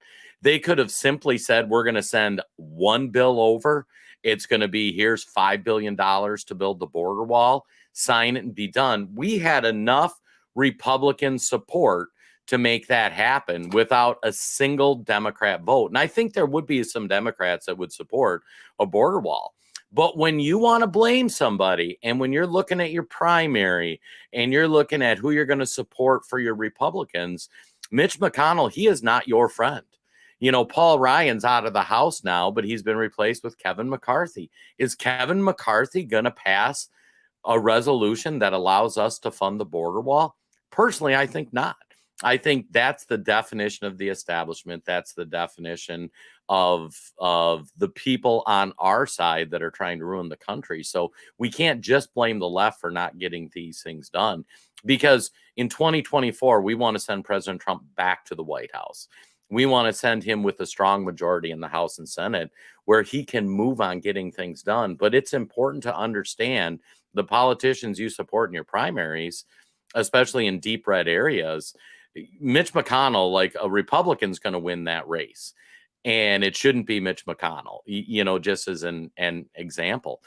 They could have simply said, we're going to send one bill over. It's going to be, here's $5 billion to build the border wall, sign it and be done. We had enough Republican support to make that happen without a single Democrat vote. And I think there would be some Democrats that would support a border wall. But when you want to blame somebody, and when you're looking at your primary and you're looking at who you're going to support for your Republicans, Mitch McConnell, he is not your friend. You know, Paul Ryan's out of the House now, but he's been replaced with Kevin McCarthy. Is Kevin McCarthy going to pass a resolution that allows us to fund the border wall? Personally, I think not. I think that's the definition of the establishment. That's the definition of the people on our side that are trying to ruin the country. So we can't just blame the left for not getting these things done, because in 2024, we want to send President Trump back to the White House. We want to send him with a strong majority in the House and Senate where he can move on getting things done. But it's important to understand the politicians you support in your primaries, especially in deep red areas. Mitch McConnell, like a Republican's going to win that race. And it shouldn't be Mitch McConnell, you know, just as an example.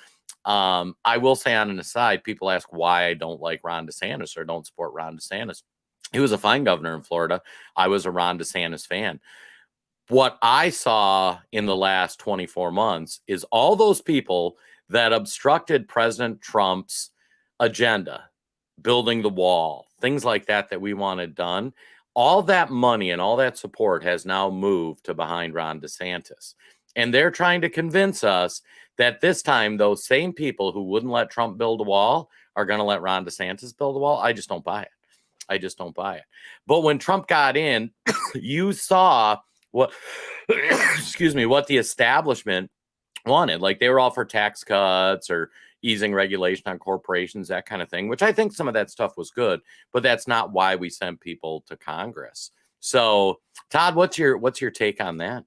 I will say on an aside, people ask why I don't like Ron DeSantis or don't support Ron DeSantis. He was a fine governor in Florida. I was a Ron DeSantis fan. What I saw in the last 24 months is all those people that obstructed President Trump's agenda, building the wall, things like that, that we wanted done. All that money and all that support has now moved to behind Ron DeSantis. And they're trying to convince us that this time, those same people who wouldn't let Trump build a wall are going to let Ron DeSantis build a wall. I just don't buy it. I just don't buy it. But when Trump got in, you saw what, excuse me, what the establishment wanted. Like, they were all for tax cuts or easing regulation on corporations, that kind of thing, which I think some of that stuff was good, but that's not why we sent people to Congress. So, Todd, what's your take on that?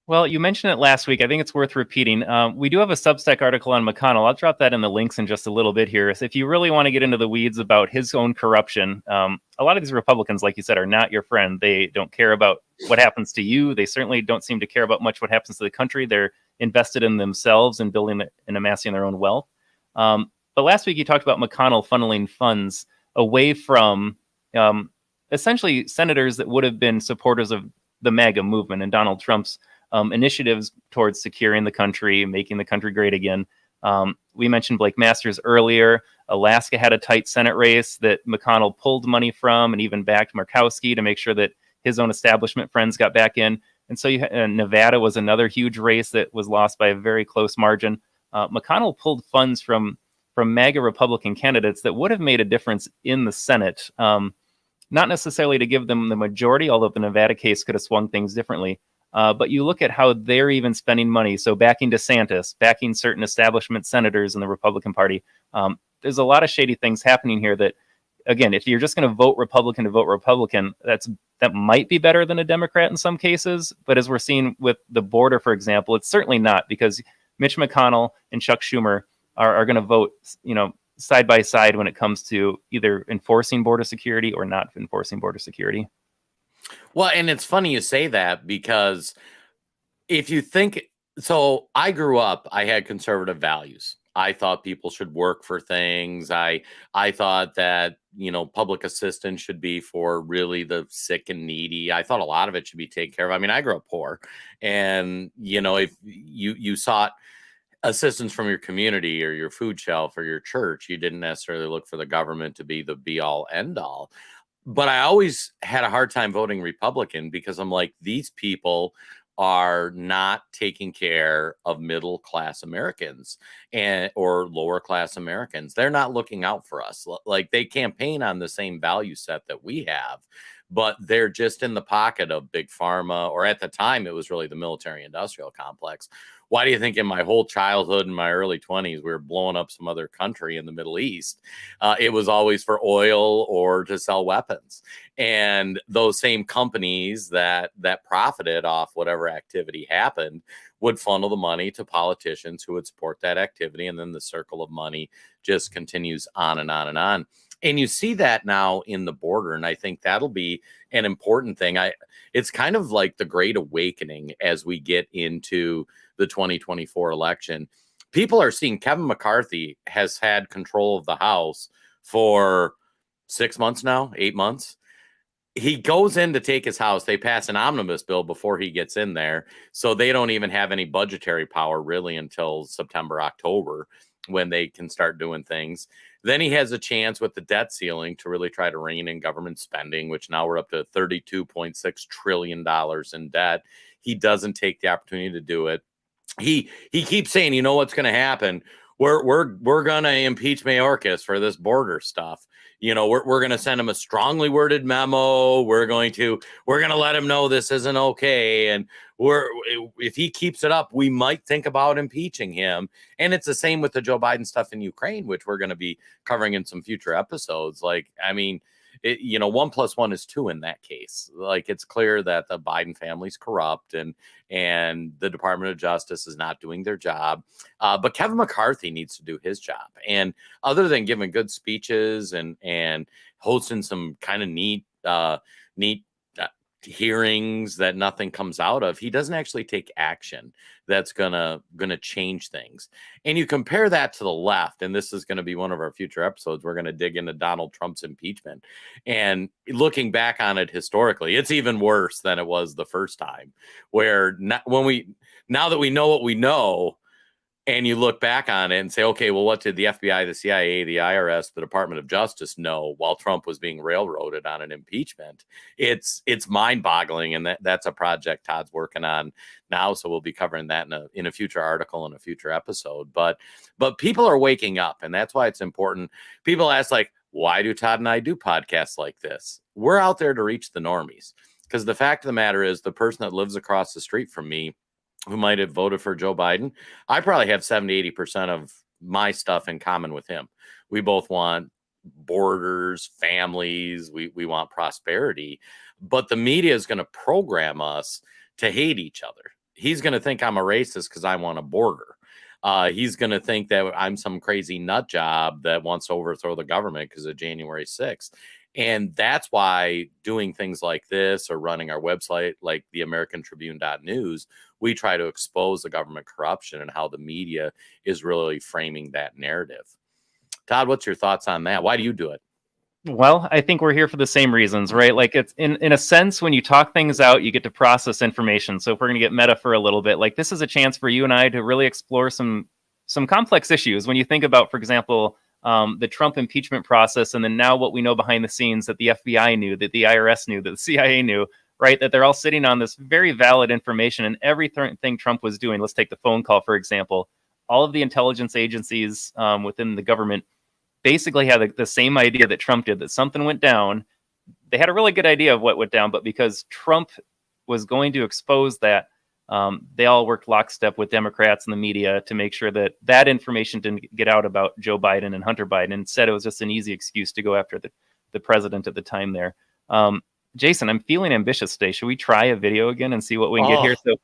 Well, you mentioned it last week. I think it's worth repeating. We do have a Substack article on McConnell. I'll drop that in the links in just a little bit here. So if you really want to get into the weeds about his own corruption, a lot of these Republicans, like you said, are not your friend. They don't care about what happens to you. They certainly don't seem to care about much what happens to the country. They're invested in themselves and building and amassing their own wealth. But last week you talked about McConnell funneling funds away from essentially senators that would have been supporters of the MAGA movement and Donald Trump's initiatives towards securing the country, making the country great again. We mentioned Blake Masters earlier. Alaska had a tight Senate race that McConnell pulled money from and even backed Murkowski to make sure that his own establishment friends got back in. And so Nevada was another huge race that was lost by a very close margin. McConnell pulled funds from MAGA Republican candidates that would have made a difference in the Senate. Not necessarily to give them the majority, although the Nevada case could have swung things differently. But you look at how they're even spending money. So backing DeSantis, backing certain establishment senators in the Republican Party. There's a lot of shady things happening here that, again, if you're just going to vote Republican to vote Republican, that might be better than a Democrat in some cases. But as we're seeing with the border, for example, it's certainly not, because Mitch McConnell and Chuck Schumer are going to vote, side by side when it comes to either enforcing border security or not enforcing border security. Well, and it's funny you say that, because if you think, so I grew up, I had conservative values. I thought people should work for things. I thought that, public assistance should be for really the sick and needy. I thought a lot of it should be taken care of. I mean, I grew up poor, and, if you sought assistance from your community or your food shelf or your church, you didn't necessarily look for the government to be the be all end all. But I always had a hard time voting Republican, because I'm like, these people are not taking care of middle class Americans or lower class Americans. They're not looking out for us. Like, they campaign on the same value set that we have, but they're just in the pocket of big pharma, or at the time it was really the military industrial complex. Why do you think in my whole childhood and my early 20s, we were blowing up some other country in the Middle East? It was always for oil or to sell weapons. And those same companies that profited off whatever activity happened would funnel the money to politicians who would support that activity. And then the circle of money just continues on and on and on. And you see that now in the border. And I think that'll be an important thing. It's kind of like the Great Awakening as we get into the 2024 election. People are seeing Kevin McCarthy has had control of the House for 6 months now, 8 months. He goes in to take his house. They pass an omnibus bill before he gets in there. So they don't even have any budgetary power really until September, October, when they can start doing things. Then he has a chance with the debt ceiling to really try to rein in government spending, which now we're up to $32.6 trillion in debt. He doesn't take the opportunity to do it. He keeps saying, you know what's going to happen? We're going to impeach Mayorkas for this border stuff. You know, we're going to send him a strongly worded memo. We're going to let him know this isn't okay. And if he keeps it up, we might think about impeaching him. And it's the same with the Joe Biden stuff in Ukraine, which we're going to be covering in some future episodes. Like, I mean, 1 + 1 is 2 in that case. Like, it's clear that the Biden family's corrupt and the Department of Justice is not doing their job. But Kevin McCarthy needs to do his job. And other than giving good speeches and hosting some kind of neat hearings that nothing comes out of, he doesn't actually take action that's gonna change things. And you compare that to the left, and this is going to be one of our future episodes. We're going to dig into Donald Trump's impeachment, and looking back on it historically, it's even worse than it was the first time. Where now that we know what we know, and you look back on it and say, okay, well, what did the FBI, the CIA, the IRS, the Department of Justice know while Trump was being railroaded on an impeachment? It's mind-boggling, and that's a project Todd's working on now, so we'll be covering that in a future article and a future episode. But people are waking up, and that's why it's important. People ask, like, why do Todd and I do podcasts like this? We're out there to reach the normies, because the fact of the matter is the person that lives across the street from me who might have voted for Joe Biden, I probably have 70-80% of my stuff in common with him. We both want borders, families, we want prosperity, but the media is going to program us to hate each other. He's going to think I'm a racist because I want a border. He's going to think that I'm some crazy nut job that wants to overthrow the government because of January 6th. And that's why doing things like this or running our website like the AmericanTribune.news, we try to expose the government corruption and how the media is really framing that narrative. Todd, what's your thoughts on that? Why do you do it? Well, I think we're here for the same reasons, right? Like, it's in a sense, when you talk things out, you get to process information. So if we're going to get meta for a little bit, like, this is a chance for you and I to really explore some complex issues. When you think about, for example, the Trump impeachment process, and then now what we know behind the scenes that the FBI knew, that the IRS knew, that the CIA knew, right? That they're all sitting on this very valid information, and everything Trump was doing. Let's take the phone call, for example. All of the intelligence agencies within the government basically had the same idea that Trump did, that something went down. They had a really good idea of what went down, but because Trump was going to expose that, they all worked lockstep with Democrats and the media to make sure that information didn't get out about Joe Biden and Hunter Biden. Instead, it was just an easy excuse to go after the president at the time there. Jason, I'm feeling ambitious today. Should we try a video again and see what we can get here? So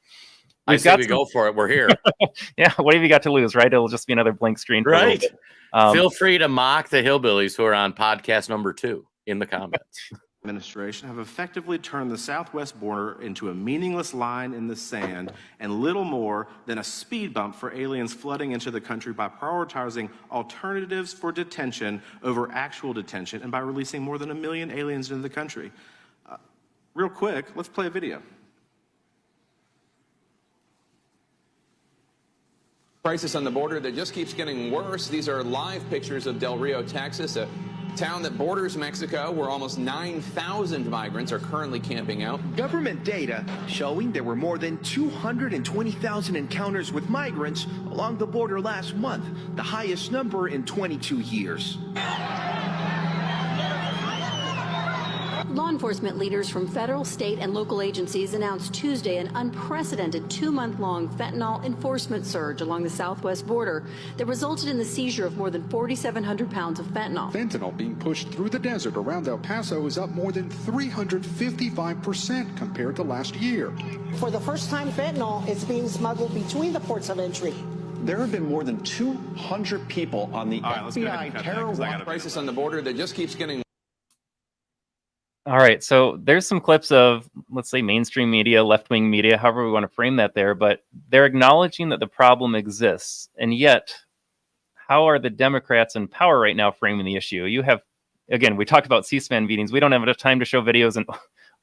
I say we go for it. We're here. Yeah. What have you got to lose, right? It'll just be another blank screen. Right. Feel free to mock the hillbillies who are on podcast number 2 in the comments. Administration have effectively turned the southwest border into a meaningless line in the sand and little more than a speed bump for aliens flooding into the country by prioritizing alternatives for detention over actual detention and by releasing more than 1 million aliens into the country. Real quick, let's play a video. Crisis on the border that just keeps getting worse. These are live pictures of Del Rio, Texas, a town that borders Mexico, where almost 9,000 migrants are currently camping out. Government data showing there were more than 220,000 encounters with migrants along the border last month, the highest number in 22 years. Law enforcement leaders from federal, state, and local agencies announced Tuesday an unprecedented 2-month-long fentanyl enforcement surge along the southwest border that resulted in the seizure of more than 4,700 pounds of fentanyl. Fentanyl being pushed through the desert around El Paso is up more than 355% compared to last year. For the first time, fentanyl is being smuggled between the ports of entry. There have been more than 200 people on the FBI terror watch. Crisis on the border that just keeps getting. All right, so there's some clips of, let's say, mainstream media, left-wing media, however we want to frame that there, but they're acknowledging that the problem exists. And yet, how are the Democrats in power right now framing the issue? You have, again, we talked about C-SPAN meetings. We don't have enough time to show videos, and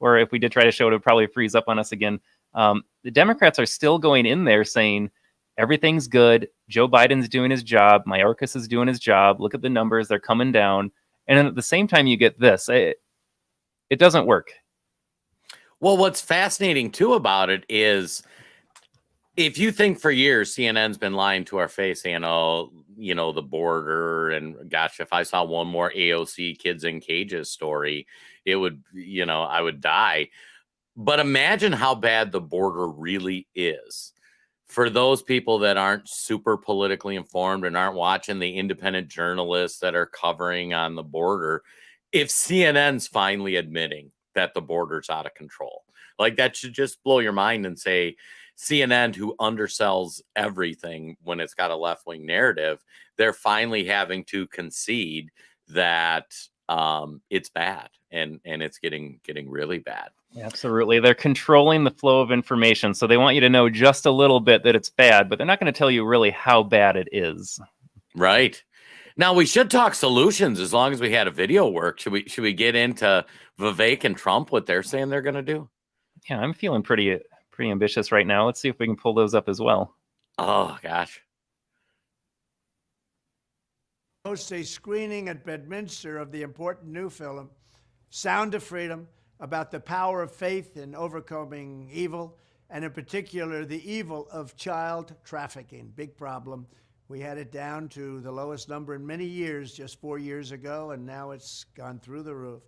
or if we did try to show it, it would probably freeze up on us again. The Democrats are still going in there saying, everything's good. Joe Biden's doing his job. Mayorkas is doing his job. Look at the numbers. They're coming down. And then at the same time, you get this. It doesn't work. Well, what's fascinating too about it is if you think for years CNN's been lying to our face, saying, oh, you know, the border, and gosh, if I saw one more AOC kids in cages story, it would, you know, I would die. But imagine how bad the border really is for those people that aren't super politically informed and aren't watching the independent journalists that are covering on the border. If CNN's finally admitting that the border's out of control, like that should just blow your mind and say CNN, who undersells everything when it's got a left-wing narrative, they're finally having to concede that it's bad and it's getting really bad. Absolutely. They're controlling the flow of information. So they want you to know just a little bit that it's bad, but they're not going to tell you really how bad it is. Right. Now, we should talk solutions as long as we had a video work. Should we get into Vivek and Trump, what they're saying they're going to do? Yeah, I'm feeling pretty ambitious right now. Let's see if we can pull those up as well. Oh, gosh. Hosts a screening at Bedminster of the important new film, Sound of Freedom, about the power of faith in overcoming evil, and in particular, the evil of child trafficking. Big problem. We had it down to the lowest number in many years just 4 years ago, and now it's gone through the roof.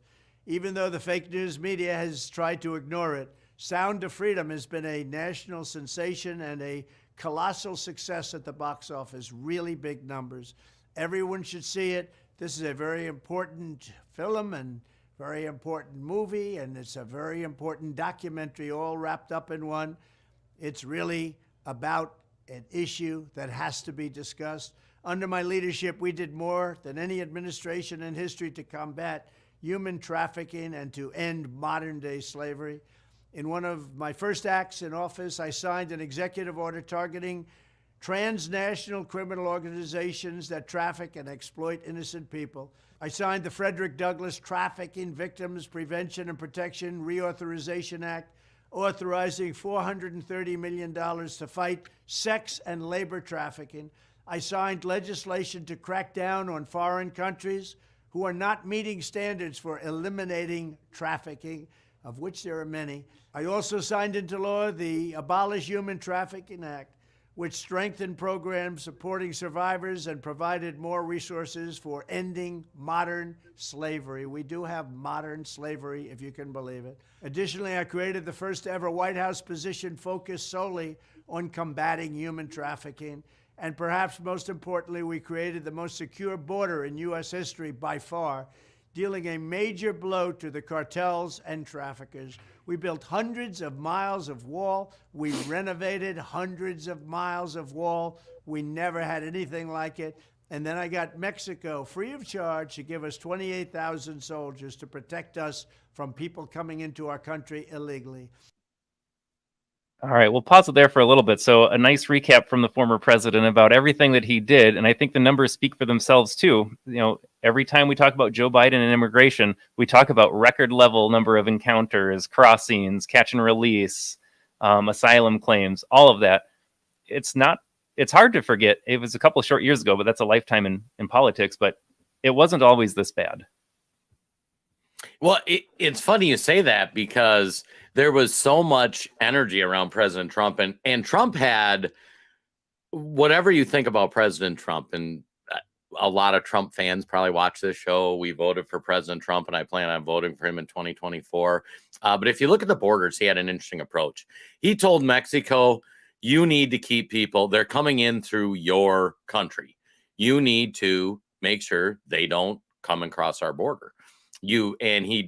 Even though the fake news media has tried to ignore it, Sound of Freedom has been a national sensation and a colossal success at the box office, really big numbers. Everyone should see it. This is a very important film and very important movie, and it's a very important documentary all wrapped up in one. It's really about an issue that has to be discussed. Under my leadership, we did more than any administration in history to combat human trafficking and to end modern-day slavery. In one of my first acts in office, I signed an executive order targeting transnational criminal organizations that traffic and exploit innocent people. I signed the Frederick Douglass Trafficking Victims Prevention and Protection Reauthorization Act, authorizing $430 million to fight sex and labor trafficking. I signed legislation to crack down on foreign countries who are not meeting standards for eliminating trafficking, of which there are many. I also signed into law the Abolish Human Trafficking Act, which strengthened programs supporting survivors and provided more resources for ending modern slavery. We do have modern slavery, if you can believe it. Additionally, I created the first ever White House position focused solely on combating human trafficking. And perhaps most importantly, we created the most secure border in U.S. history by far, dealing a major blow to the cartels and traffickers. We built hundreds of miles of wall. We renovated hundreds of miles of wall. We never had anything like it. And then I got Mexico free of charge to give us 28,000 soldiers to protect us from people coming into our country illegally. All right, we'll pause it there for a little bit. So a nice recap from the former president about everything that he did. And I think the numbers speak for themselves too. You know, every time we talk about Joe Biden and immigration, we talk about record level number of encounters, crossings, catch and release, asylum claims, all of that. It's hard to forget. It was a couple of short years ago, but that's a lifetime in politics, but it wasn't always this bad. Well, it's funny you say that because there was so much energy around President Trump, and Trump had, whatever you think about President Trump, and a lot of Trump fans probably watch this show. We voted for President Trump, and I plan on voting for him in 2024. But if you look at the borders, he had an interesting approach. He told Mexico, you need to keep people, they're coming in through your country. You need to make sure they don't come across our border. And he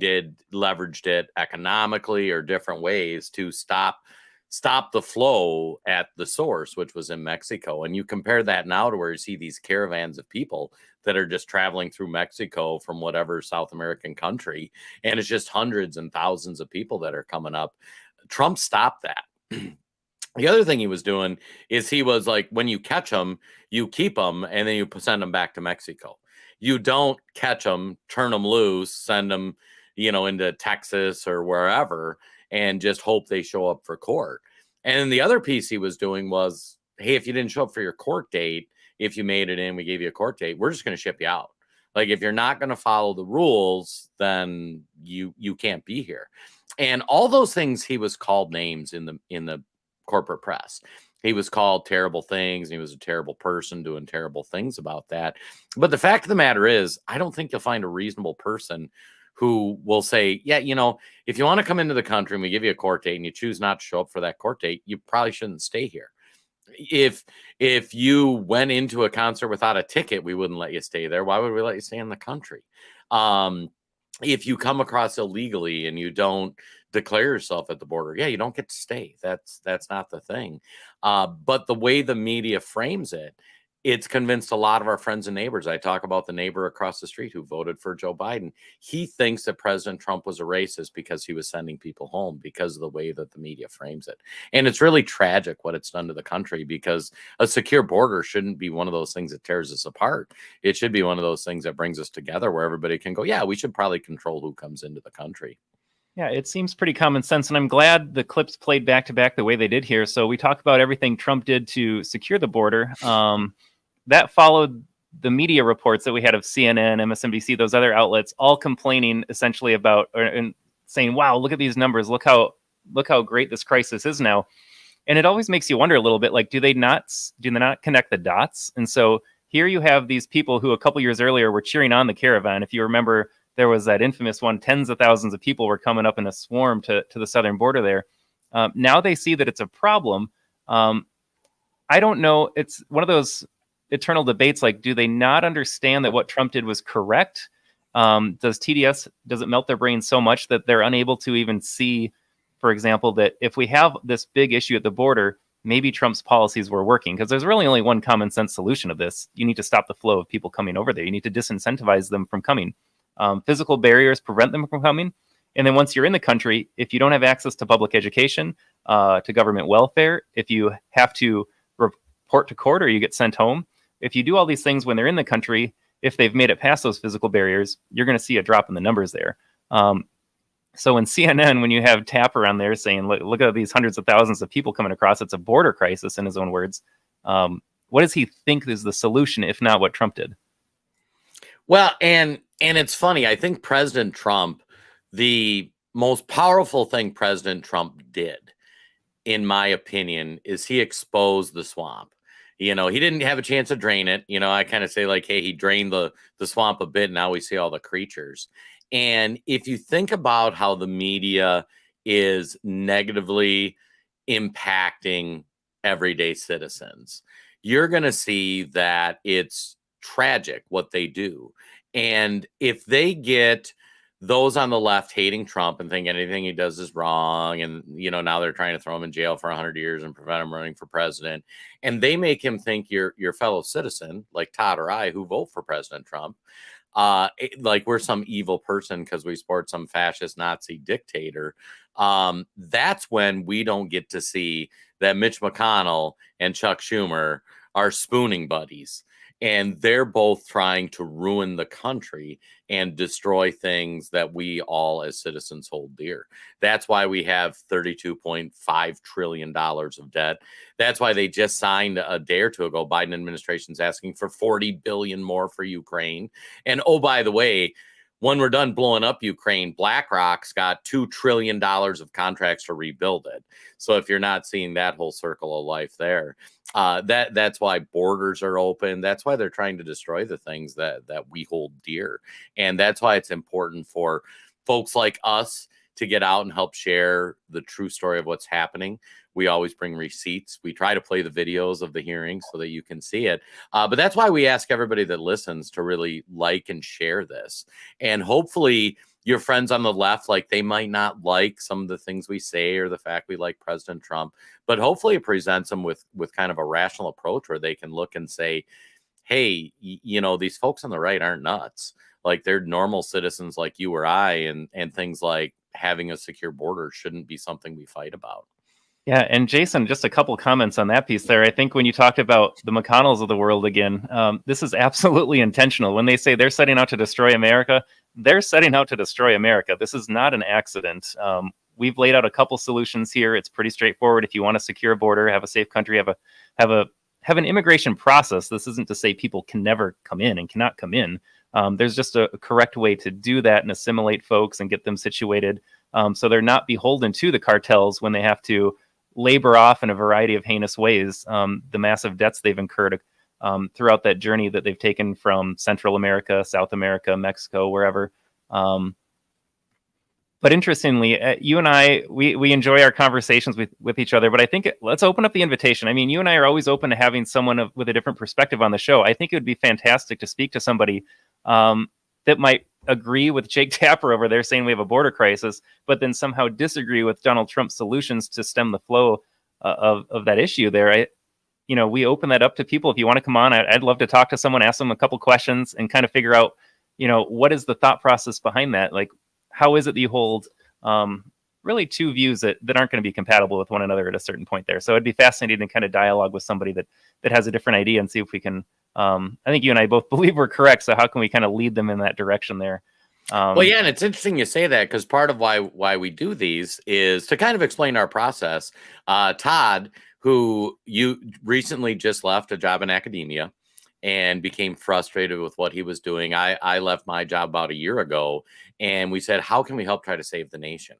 leveraged it economically or different ways to stop the flow at the source, which was in Mexico. And you compare that now to where you see these caravans of people that are just traveling through Mexico from whatever South American country, and it's just hundreds and thousands of people that are coming up. Trump stopped that. The other thing he was doing is he was like, when you catch them, you keep them, and then you send them back to Mexico. You don't catch them, turn them loose, send them, into Texas or wherever, and just hope they show up for court. And then the other piece he was doing was, hey, if you didn't show up for your court date, if you made it in, we gave you a court date, we're just going to ship you out. Like, if you're not going to follow the rules, then you can't be here. And all those things, he was called names in the corporate press. He was called terrible things. And he was a terrible person doing terrible things about that. But the fact of the matter is, I don't think you'll find a reasonable person who will say, yeah, if you want to come into the country and we give you a court date and you choose not to show up for that court date, you probably shouldn't stay here. If you went into a concert without a ticket, we wouldn't let you stay there. Why would we let you stay in the country? If you come across illegally and you don't declare yourself at the border, yeah, you don't get to stay. That's not the thing. But the way the media frames it, it's convinced a lot of our friends and neighbors. I talk about the neighbor across the street who voted for Joe Biden. He thinks that President Trump was a racist because he was sending people home because of the way that the media frames it. And it's really tragic what it's done to the country, because a secure border shouldn't be one of those things that tears us apart. It should be one of those things that brings us together, where everybody can go, yeah, we should probably control who comes into the country. Yeah, it seems pretty common sense, and I'm glad the clips played back to back the way they did here. So we talk about everything Trump did to secure the border. That followed the media reports that we had of CNN, MSNBC, those other outlets, all complaining essentially about and saying, "Wow, look at these numbers! Look how great this crisis is now." And it always makes you wonder a little bit, like, do they not connect the dots? And so here you have these people who a couple years earlier were cheering on the caravan. If you remember, there was that infamous one, tens of thousands of people were coming up in a swarm to the southern border there. Now they see that it's a problem. I don't know. It's one of those eternal debates. Like, do they not understand that what Trump did was correct? Does it melt their brains so much that they're unable to even see, for example, that if we have this big issue at the border, maybe Trump's policies were working? Because there's really only one common sense solution of this. You need to stop the flow of people coming over there. You need to disincentivize them from coming. Physical barriers prevent them from coming. And then once you're in the country, if you don't have access to public education, to government welfare, if you have to report to court or you get sent home, if you do all these things when they're in the country, if they've made it past those physical barriers, you're going to see a drop in the numbers there. So in CNN, when you have Tapper on there saying, look at these hundreds of thousands of people coming across, it's a border crisis, in his own words. What does he think is the solution, if not what Trump did? Well, and it's funny. I think President Trump, the most powerful thing President Trump did, in my opinion, is he exposed the swamp. He didn't have a chance to drain it. I kind of say, like, hey, he drained the swamp a bit. Now we see all the creatures. And if you think about how the media is negatively impacting everyday citizens, you're going to see that it's tragic what they do. And if they get those on the left hating Trump and think anything he does is wrong, and now they're trying to throw him in jail for 100 years and prevent him running for president, and they make him think your fellow citizen, like Todd or I, who vote for President Trump, like we're some evil person because we support some fascist Nazi dictator. That's when we don't get to see that Mitch McConnell and Chuck Schumer are spooning buddies. And they're both trying to ruin the country and destroy things that we all as citizens hold dear. That's why we have $32.5 trillion of debt. That's why they just signed a day or two ago, Biden administration's asking for $40 billion more for Ukraine. And oh, by the way, when we're done blowing up Ukraine, BlackRock's got $2 trillion of contracts to rebuild it. So if you're not seeing that whole circle of life there, that's why borders are open. That's why they're trying to destroy the things that we hold dear. And that's why it's important for folks like us to get out and help share the true story of what's happening. We always bring receipts. We try to play the videos of the hearings so that you can see it. But that's why we ask everybody that listens to really like and share this. And hopefully your friends on the left, like, they might not like some of the things we say or the fact we like President Trump, but hopefully it presents them with kind of a rational approach where they can look and say, hey, these folks on the right aren't nuts. Like, they're normal citizens like you or I, and things like having a secure border shouldn't be something we fight about. Yeah, and Jason, just a couple comments on that piece there. I think when you talked about the McConnells of the world again, this is absolutely intentional. When they say they're setting out to destroy America, they're setting out to destroy America. This is not an accident. We've laid out a couple solutions here. It's pretty straightforward. If you want to secure a border, have a safe country, have an immigration process. This isn't to say people can never come in and cannot come in. There's just a correct way to do that and assimilate folks and get them situated so they're not beholden to the cartels when they have to labor off in a variety of heinous ways the massive debts they've incurred throughout that journey that they've taken from Central America, South America, Mexico, wherever. But interestingly, you and I, we enjoy our conversations with each other, but I think let's open up the invitation. I mean, you and I are always open to having someone with a different perspective on the show. I think it would be fantastic to speak to somebody that might agree with Jake Tapper over there saying we have a border crisis, but then somehow disagree with Donald Trump's solutions to stem the flow of that issue there. We open that up to people. If you want to come on, I'd love to talk to someone, ask them a couple questions and kind of figure out, what is the thought process behind that? Like, how is it that you hold really two views that aren't going to be compatible with one another at a certain point there? So it'd be fascinating to kind of dialogue with somebody that has a different idea and see if we can, I think you and I both believe we're correct. So how can we kind of lead them in that direction there? Well, yeah, and it's interesting you say that, because part of why we do these is to kind of explain our process. Todd, who you recently just left a job in academia and became frustrated with what he was doing. I left my job about a year ago, and we said, how can we help try to save the nation?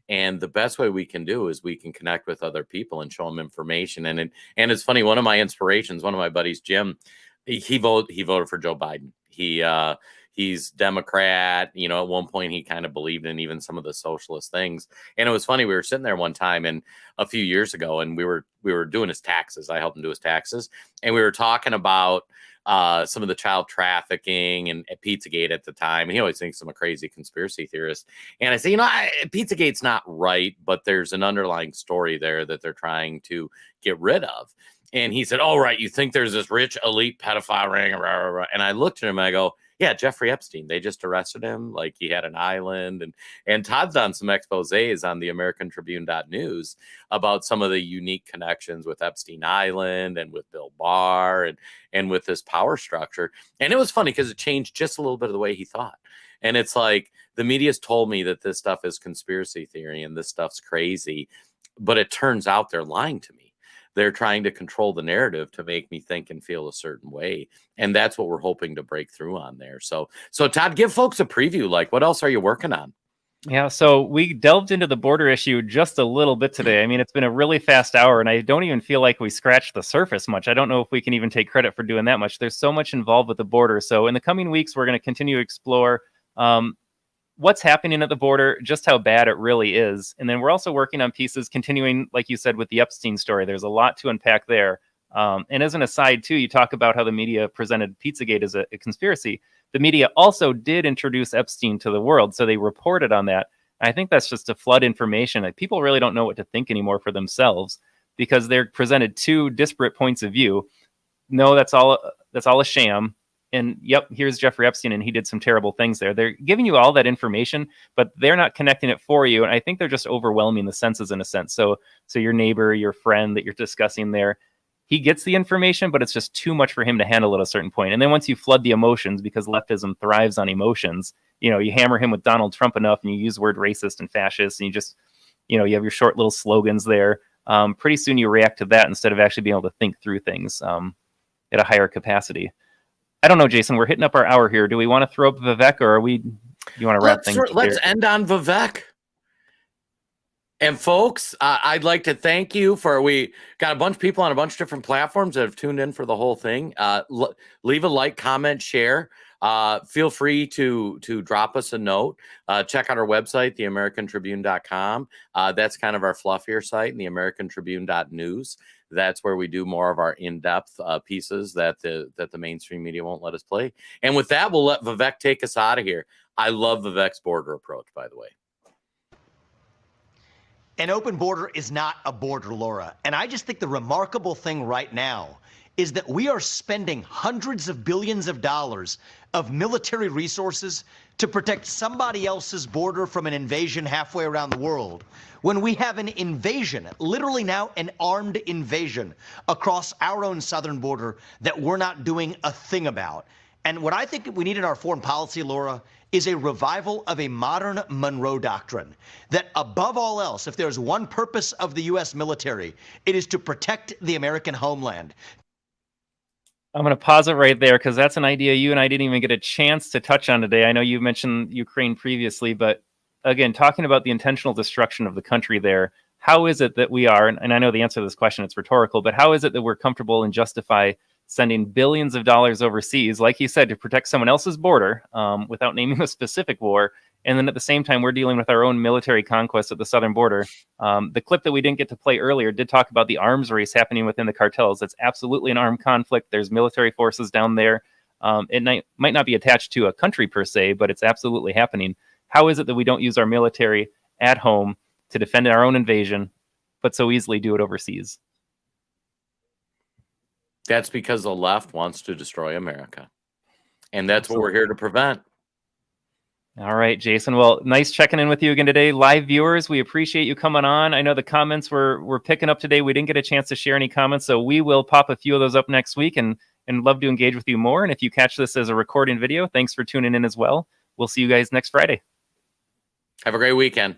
And the best way we can do is we can connect with other people and show them information. And it's funny, one of my inspirations, one of my buddies, Jim, he voted for Joe Biden. He's Democrat. At one point he kind of believed in even some of the socialist things. And it was funny, we were sitting there one time and a few years ago, and we were doing his taxes. I helped him do his taxes, and we were talking about some of the child trafficking and Pizzagate at the time. And he always thinks I'm a crazy conspiracy theorist. And I say, Pizzagate's not right, but there's an underlying story there that they're trying to get rid of. And he said, oh, right, you think there's this rich elite pedophile ring? Rah, rah, rah. And I looked at him and I go, yeah, Jeffrey Epstein. They just arrested him. Like, he had an island. And Todd's done some exposés on the AmericanTribune.news about some of the unique connections with Epstein Island and with Bill Barr and with this power structure. And it was funny because it changed just a little bit of the way he thought. And it's like, the media's told me that this stuff is conspiracy theory and this stuff's crazy, but it turns out they're lying to me. They're trying to control the narrative to make me think and feel a certain way. And that's what we're hoping to break through on there. So Todd, give folks a preview. Like, what else are you working on? Yeah, so we delved into the border issue just a little bit today. I mean, it's been a really fast hour, and I don't even feel like we scratched the surface much. I don't know if we can even take credit for doing that much. There's so much involved with the border. So in the coming weeks, we're going to continue to explore what's happening at the border, just how bad it really is. And then we're also working on pieces continuing, like you said, with the Epstein story. There's a lot to unpack there. And as an aside, too, you talk about how the media presented Pizzagate as a conspiracy. The media also did introduce Epstein to the world, so they reported on that. I think that's just to flood information. Like, people really don't know what to think anymore for themselves because they're presented two disparate points of view. No, that's all a sham. And yep, here's Jeffrey Epstein, and he did some terrible things there. They're giving you all that information, but they're not connecting it for you. And I think they're just overwhelming the senses in a sense. So your neighbor, your friend that you're discussing there, he gets the information, but it's just too much for him to handle at a certain point. And then once you flood the emotions, because leftism thrives on emotions, you hammer him with Donald Trump enough and you use the word racist and fascist, and you just, you have your short little slogans there. Pretty soon you react to that instead of actually being able to think through things at a higher capacity. I don't know, Jason, we're hitting up our hour here. Do we want to throw up Vivek, or are we You want to wrap things up Let's here? end on Vivek. And folks, I'd like to thank you for, we got a bunch of people on a bunch of different platforms that have tuned in for the whole thing. Leave a like, comment, share. Feel free to drop us a note. Check out our website, theamericantribune.com. That's kind of our fluffier site, and theamericantribune.news. That's where we do more of our in-depth pieces that the mainstream media won't let us play. And with that, we'll let Vivek take us out of here. I love Vivek's border approach, by the way. An open border is not a border, Laura. And I just think the remarkable thing right now is that we are spending hundreds of billions of dollars of military resources to protect somebody else's border from an invasion halfway around the world, when we have an invasion, literally now an armed invasion across our own southern border that we're not doing a thing about. And what I think we need in our foreign policy, Laura, is a revival of a modern Monroe Doctrine, that above all else, if there's one purpose of the U.S. military, it is to protect the American homeland. I'm going to pause it right there, because that's an idea you and I didn't even get a chance to touch on today. I know you mentioned Ukraine previously, but again, talking about the intentional destruction of the country there, how is it that we are, and I know the answer to this question, it's rhetorical, but how is it that we're comfortable and justify sending billions of dollars overseas, like you said, to protect someone else's border without naming a specific war? And then at the same time, we're dealing with our own military conquest at the southern border. The clip that we didn't get to play earlier did talk about the arms race happening within the cartels. It's absolutely an armed conflict. There's military forces down there. It might not be attached to a country per se, but it's absolutely happening. How is it that we don't use our military at home to defend our own invasion, but so easily do it overseas? That's because the left wants to destroy America. And that's what we're here to prevent. All right, Jason. Well, nice checking in with you again today. Live viewers, we appreciate you coming on. I know the comments were picking up today. We didn't get a chance to share any comments, so we will pop a few of those up next week and love to engage with you more. And if you catch this as a recording video, thanks for tuning in as well. We'll see you guys next Friday. Have a great weekend.